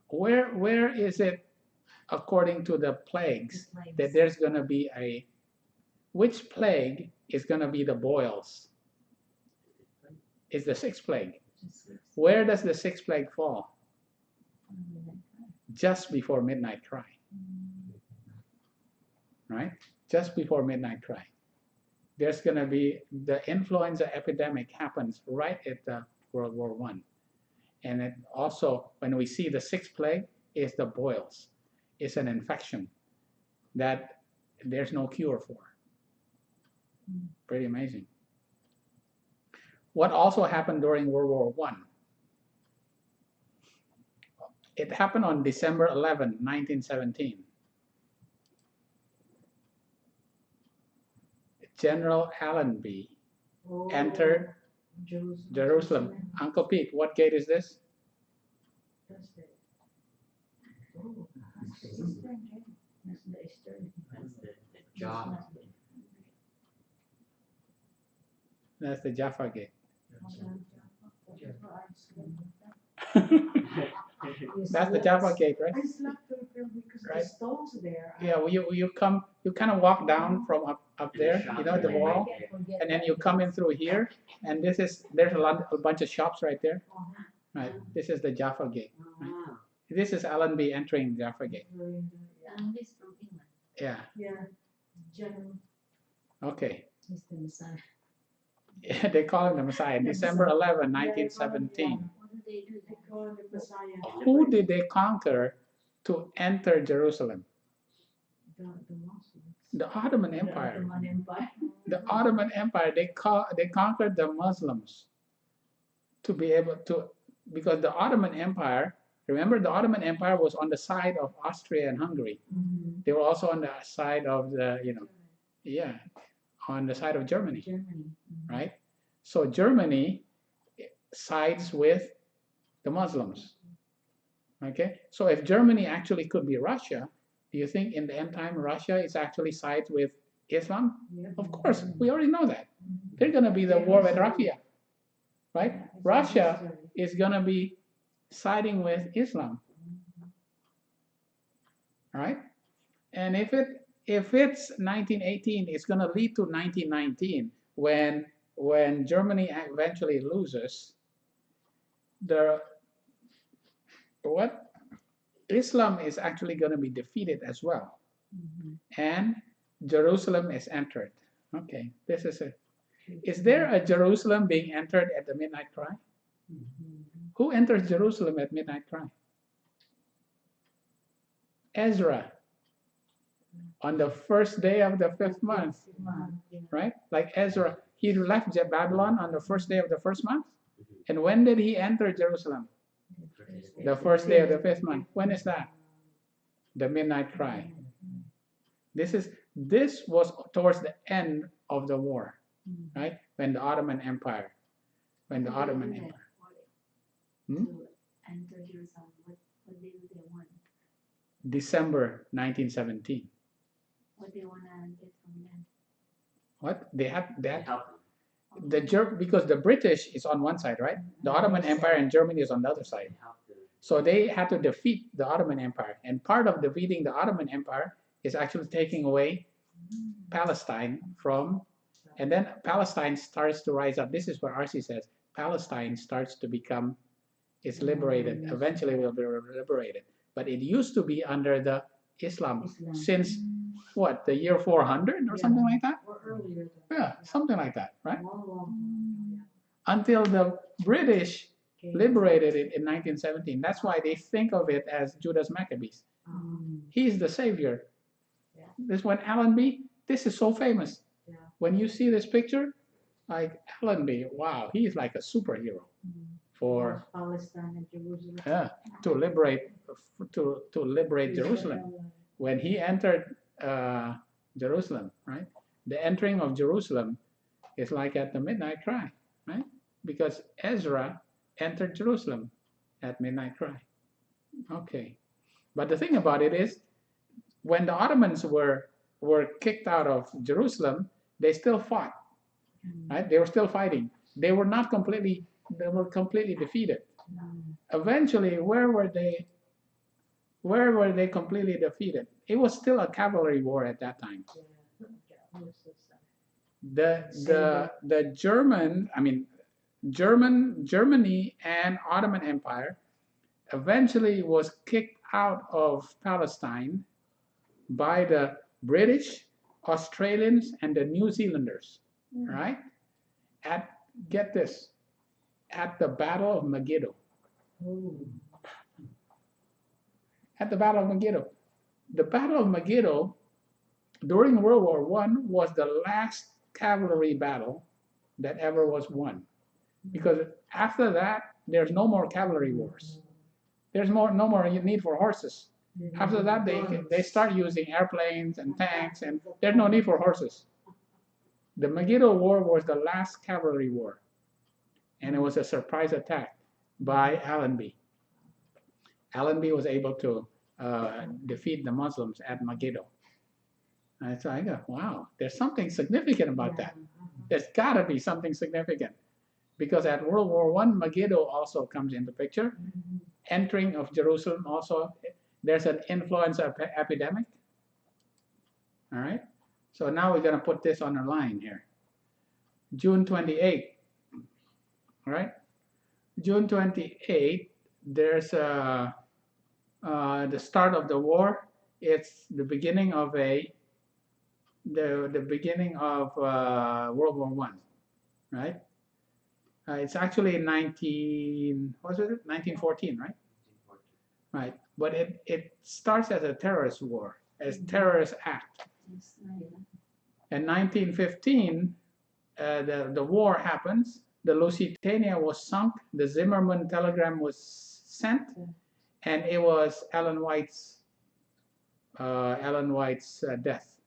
[SPEAKER 1] Where is it, according to the plagues, that there's going to be which plague is going to be the boils? Is the sixth plague. Where does the sixth plague fall? Just before midnight cry. Right? Just before midnight cry. There's going to be the influenza epidemic happens right at the World War I. And it also, when we see the sixth plague, is the boils. It's an infection that there's no cure for. Pretty amazing. What also happened during World War I? It happened on December 11, 1917. General Allenby entered Jerusalem. Uncle Pete, what gate is this?
[SPEAKER 3] That's the
[SPEAKER 2] That's the Jaffa.
[SPEAKER 1] That's the Jaffa Gate. That's the Jaffa Gate, right?
[SPEAKER 3] I slept because
[SPEAKER 1] Right.
[SPEAKER 3] the stones there.
[SPEAKER 1] Yeah, you kind of walk down from up there, the wall, and then you come in through here, and there's a bunch of shops right there. Right, this is the Jaffa Gate.
[SPEAKER 2] Ah,
[SPEAKER 1] This is Allenby entering Jaffa Gate.
[SPEAKER 4] And this from England.
[SPEAKER 1] Yeah,
[SPEAKER 3] Yeah. General.
[SPEAKER 1] okay.
[SPEAKER 4] Mr. Messiah.
[SPEAKER 1] Yeah, they call him the Messiah. December 11, 1917.
[SPEAKER 4] What do they do?
[SPEAKER 3] They call him the Messiah.
[SPEAKER 1] Who did they conquer to enter Jerusalem?
[SPEAKER 3] The Muslims.
[SPEAKER 1] The Ottoman Empire.
[SPEAKER 4] The Ottoman Empire.
[SPEAKER 1] The Ottoman Empire, they conquered the Muslims to be able to, because the Ottoman Empire Remember, the Ottoman Empire was on the side of Austria and Hungary. They were also on the side of the, yeah, on the side of Germany, right? So Germany sides with the Muslims. Okay, so if Germany actually could be Russia, do you think in the end time Russia is actually sides with Islam? Of course, we already know that. They're going to be the war with Russia, right? Russia is going to be siding with Islam, right? And if it's 1918, it's going to lead to 1919 when Germany eventually loses. Islam is actually going to be defeated as well, and Jerusalem is entered. Okay, this is it. Is there a Jerusalem being entered at the midnight cry? Who enters Jerusalem at midnight cry? Ezra, on the first day of the 5th month, right? Like Ezra, he left Babylon on the first day of the 1st month. And when did he enter Jerusalem? The first day of the 5th month. When is that? The midnight cry. This was towards the end of the war, right? When the Ottoman Empire.
[SPEAKER 4] To enter Jerusalem, what day do they want?
[SPEAKER 1] December 1917.
[SPEAKER 4] What they want to get from them?
[SPEAKER 1] What? They had that.
[SPEAKER 2] Help them.
[SPEAKER 1] Because the British is on one side, right? The Ottoman Empire and Germany is on the other side.
[SPEAKER 2] Help them.
[SPEAKER 1] So they had to defeat the Ottoman Empire. And part of defeating the Ottoman Empire is actually taking away Palestine from, and then Palestine starts to rise up. This is what R.C. says. Palestine starts to become, it's liberated. Eventually will be liberated. But it used to be under the Islam since what, the year 400 or something like that?
[SPEAKER 3] Or earlier.
[SPEAKER 1] Yeah, something like that, right?
[SPEAKER 3] Long.
[SPEAKER 1] Until the British liberated it in 1917. That's why they think of it as Judas Maccabees. He's the savior.
[SPEAKER 3] Yeah.
[SPEAKER 1] This one, Allenby, this is so famous.
[SPEAKER 3] Yeah.
[SPEAKER 1] When you see this picture, like Allenby, wow, he's like a superhero for
[SPEAKER 3] Palestine and Jerusalem.
[SPEAKER 1] to liberate Jerusalem. When he entered Jerusalem, right? The entering of Jerusalem is like at the midnight cry, right? Because Ezra entered Jerusalem at midnight cry. Okay, but the thing about it is, when the Ottomans were kicked out of Jerusalem, they still fought, right? They were still fighting. They were completely defeated. Eventually, where were they completely defeated? It was still a cavalry war at that time. The Germany and Ottoman Empire eventually was kicked out of Palestine by the British, Australians, and the New Zealanders, right? Get this, at the Battle of Megiddo. At the Battle of Megiddo. The Battle of Megiddo during World War I was the last cavalry battle that ever was won. Because after that, there's no more cavalry wars. There's no more need for horses. After that, they start using airplanes and tanks, and there's no need for horses. The Megiddo War was the last cavalry war, and it was a surprise attack by Allenby. Allenby was able to defeat the Muslims at Megiddo. And so I go, wow, there's something significant about that. There's got to be something significant. Because at World War I, Megiddo also comes into picture. Entering of Jerusalem also, there's an influenza epidemic. All right, so now we're going to put this on a line here. June 28, all right? June 28, there's the start of the war. It's the beginning of the beginning of World War I, right? It's actually 1914, right? Right, but it starts as a terrorist war, as terrorist act. In 1915, the war happens. The Lusitania was sunk. The Zimmerman telegram was sent, and it was Ellen White's death.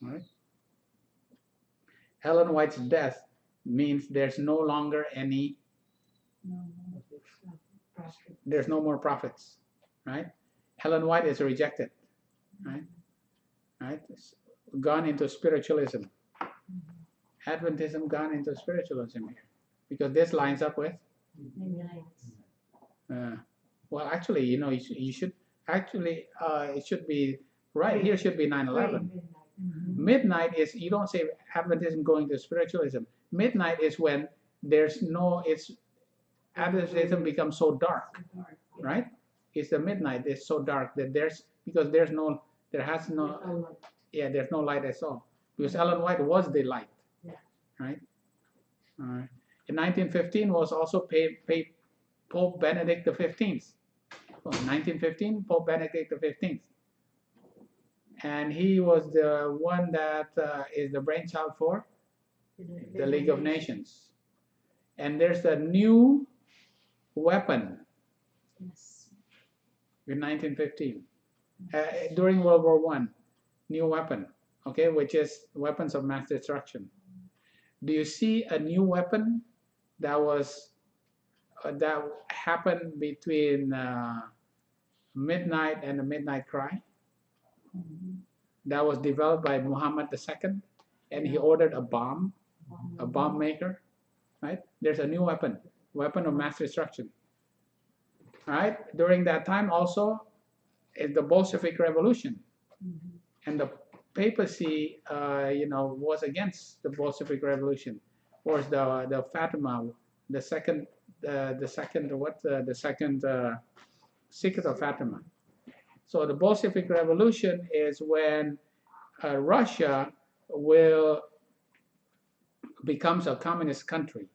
[SPEAKER 1] Right? Ellen White's death means there's no longer any, there's no more prophets, right? Ellen White is rejected, right? Right? It's gone into spiritualism. Adventism gone into spiritualism here, because this lines up with. Well, actually, you know, you should actually it should be right here. Should be 9/11. Midnight is, you don't say Adventism going to spiritualism. Midnight is when there's no, it's Adventism becomes so dark, right? It's the midnight. It's so dark that there's, because there's no, there has no, yeah, there's no light at all. Because Ellen White was the light, right? In 1915 was also Pope Benedict XV. Oh, 1915, Pope Benedict XV. And he was the one that is the brainchild for the League of Nations. And there's a new weapon in 1915 during World War I. New weapon, okay, which is weapons of mass destruction. Do you see a new weapon that was that happened between midnight and the midnight cry? That was developed by Muhammad II, and he ordered a bomb maker, right? There's a new weapon of mass destruction, right? During that time also is the Bolshevik Revolution, and the papacy, you know, was against the Bolshevik Revolution. Was the Fatima, the second secret of Fatima. So the Bolshevik Revolution is when Russia becomes a communist country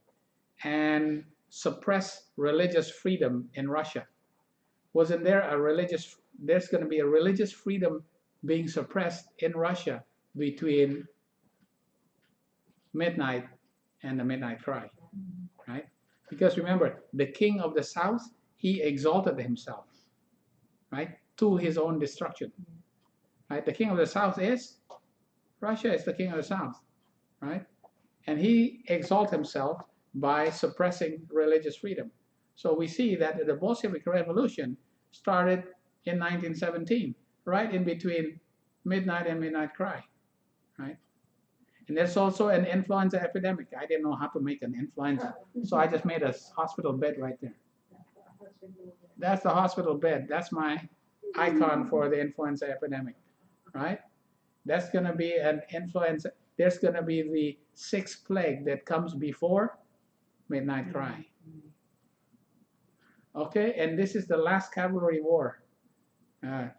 [SPEAKER 1] and suppress religious freedom in Russia. Wasn't there there's going to be a religious freedom being suppressed in Russia between midnight and the midnight cry, right? Because remember, the king of the south, he exalted himself, right, to his own destruction, right? The king of the south is Russia, is the king of the south, right? And he exalted himself by suppressing religious freedom. So we see that the Bolshevik Revolution started in 1917, right in between midnight and midnight cry, right? And there's also an influenza epidemic. I didn't know how to make an influenza, so I just made a hospital bed right there. That's the hospital bed. That's my icon for the influenza epidemic, right? That's going to be an influenza. There's going to be the sixth plague that comes before midnight cry. Okay, and this is the last cavalry war.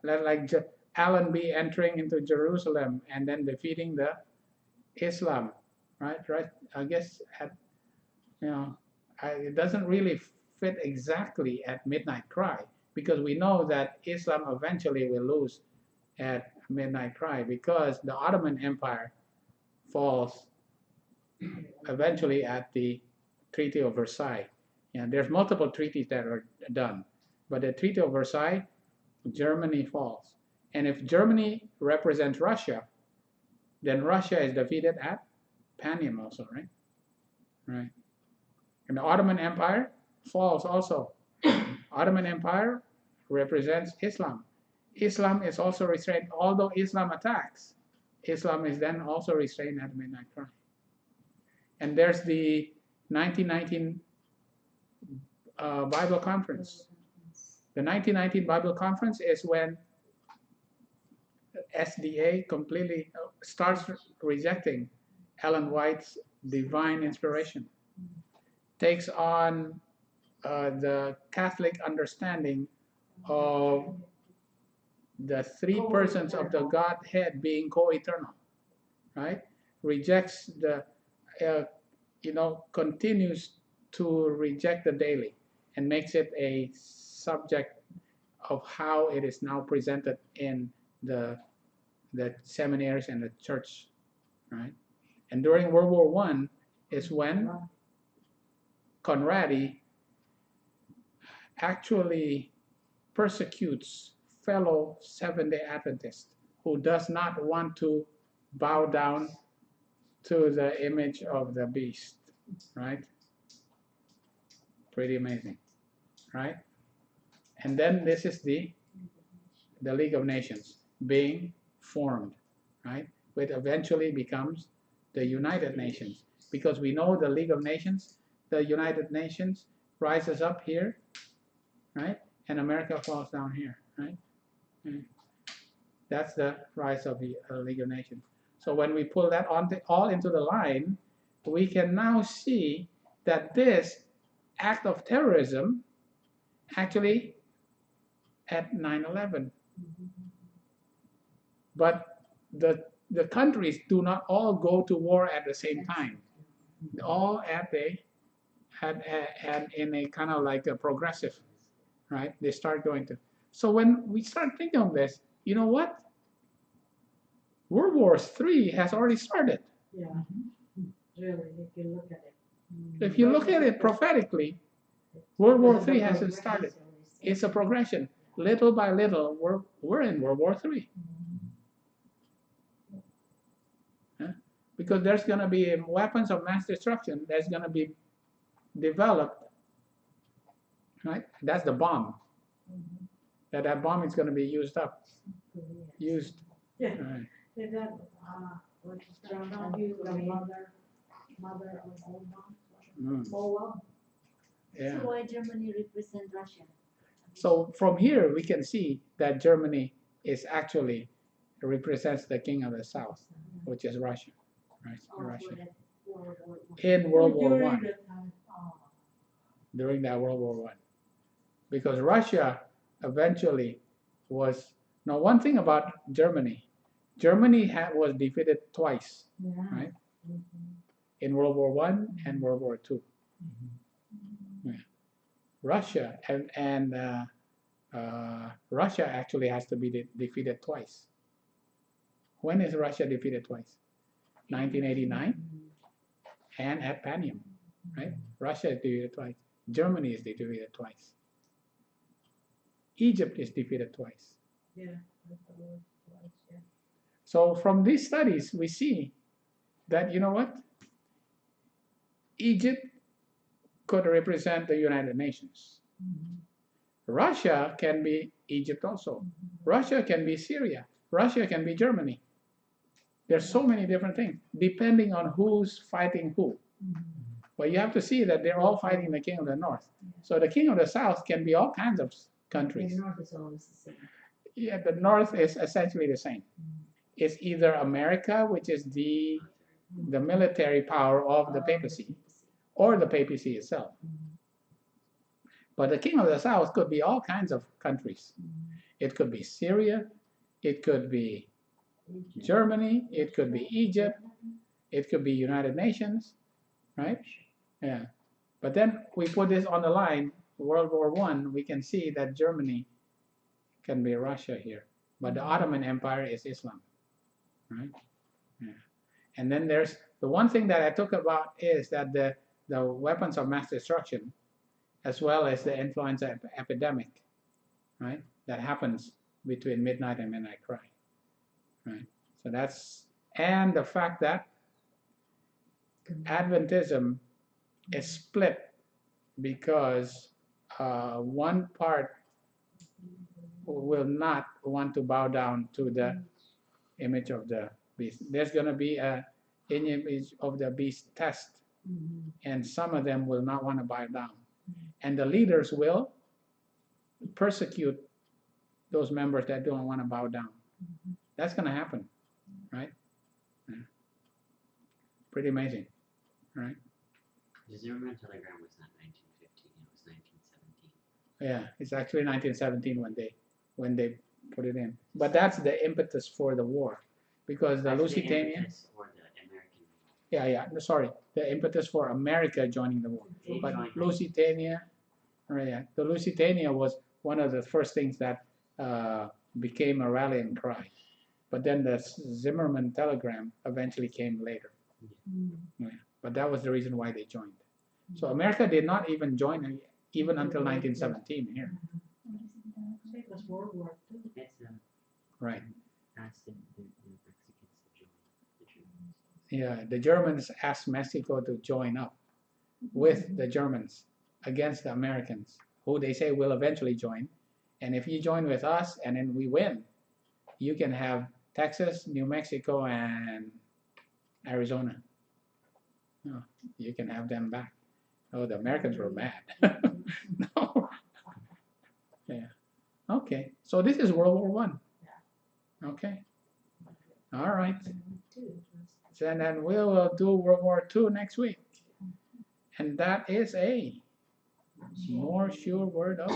[SPEAKER 1] Like Allenby entering into Jerusalem and then defeating the Islam, right? I guess it doesn't really fit exactly at midnight cry, because we know that Islam eventually will lose at midnight cry, because the Ottoman Empire falls eventually at the Treaty of Versailles. There's multiple treaties that are done, but the Treaty of Versailles, Germany falls. And if Germany represents Russia, then Russia is defeated at Panium also, right? Right. And the Ottoman Empire falls also. Ottoman Empire represents Islam. Islam is also restrained, although Islam attacks. Islam is then also restrained at midnight cry. And there's the 1919 Bible Conference. The 1919 Bible Conference is when SDA completely starts rejecting Ellen White's divine inspiration, takes on the Catholic understanding of the three persons of the Godhead being co-eternal, right? Rejects the, continues to reject the daily and makes it a subject of how it is now presented in the seminaries and the church, right? And during World War I is when Conradi actually persecutes fellow Seventh-day Adventists who does not want to bow down to the image of the beast, right? Pretty amazing, right? And then this is the League of Nations being formed, right? Which eventually becomes the United Nations, because we know the League of Nations, the United Nations rises up here, right? And America falls down here, right? That's the rise of the League of Nations. So when we pull that all into the line, we can now see that this act of terrorism actually at 9/11. But the countries do not all go to war at the same time. All in a kind of like a progressive, right? They start going to. So when we start thinking of this, you know what? World War III has already started.
[SPEAKER 3] Yeah, really, if you look at it.
[SPEAKER 1] If you look at it prophetically, World War III hasn't started. It's a progression. Little by little, we're in World War III. Because there's going to be weapons of mass destruction that's going to be developed, right? That's the bomb. That bomb is going to be used up. Used.
[SPEAKER 3] Yeah.
[SPEAKER 1] Right.
[SPEAKER 3] They got, what is the mother of all bombs? Boa.
[SPEAKER 1] Yeah.
[SPEAKER 4] So why Germany represent Russia?
[SPEAKER 1] So from here we can see that Germany is actually represents the king of the south, which is Russia, right? Russia. In World War I. During that World War I, because Russia eventually was. Now, one thing about Germany was defeated twice, right? In World War I and World War II. Yeah. Russia and Russia actually has to be defeated twice. When is Russia defeated twice? 1989 and at Panium, right? Russia is defeated twice. Germany is defeated twice. Egypt is defeated twice.
[SPEAKER 3] Yeah.
[SPEAKER 1] So from these studies, we see that, you know what? Egypt could represent the United Nations. Russia can be Egypt also. Russia can be Syria. Russia can be Germany. There's so many different things, depending on who's fighting who. But you have to see that they're all fighting the king of the north. So the king of the south can be all kinds of countries.
[SPEAKER 3] The north is always the same.
[SPEAKER 1] Yeah, the north is essentially the same. It's either America, which is the military power of the papacy, or the papacy itself. But the king of the south could be all kinds of countries. It could be Syria, it could be Germany, it could be Egypt, it could be United Nations, right? Yeah. But then we put this on the line, World War I, we can see that Germany can be Russia here. But the Ottoman Empire is Islam, right? Yeah. And then there's the one thing that I talk about is that the weapons of mass destruction, as well as the influenza epidemic, right? That happens between midnight and midnight cry, right? So that's, and the fact that Adventism is split because one part will not want to bow down to the image of the beast. There's going to be a image of the beast test, and some of them will not want to bow down. And the leaders will persecute those members that don't want to bow down. That's going to happen, right? Yeah. Pretty amazing, right?
[SPEAKER 2] The Zimmerman telegram was not 1915, it was 1917.
[SPEAKER 1] Yeah, it's actually 1917 when they put it in. But that's the impetus for the war, because the Lusitania.
[SPEAKER 2] The impetus for the American.
[SPEAKER 1] Yeah. Sorry, the impetus for America joining the war. But Lusitania, right? Yeah, the Lusitania was one of the first things that became a rallying cry. But then the Zimmerman telegram eventually came later. Yeah. But that was the reason why they joined. So America did not even join even until 1917 here.
[SPEAKER 3] It was World War II.
[SPEAKER 2] It's
[SPEAKER 1] Right.
[SPEAKER 2] asked the Mexicans to join the Germans.
[SPEAKER 1] Yeah, the Germans asked Mexico to join up with the Germans against the Americans, who they say will eventually join. And if you join with us and then we win, you can have Texas, New Mexico, and Arizona. Oh, you can have them back. Oh, the Americans were mad. No. Yeah. Okay. So this is World War I. Okay. All right. And then we'll do World War II next week. And that is a more sure word of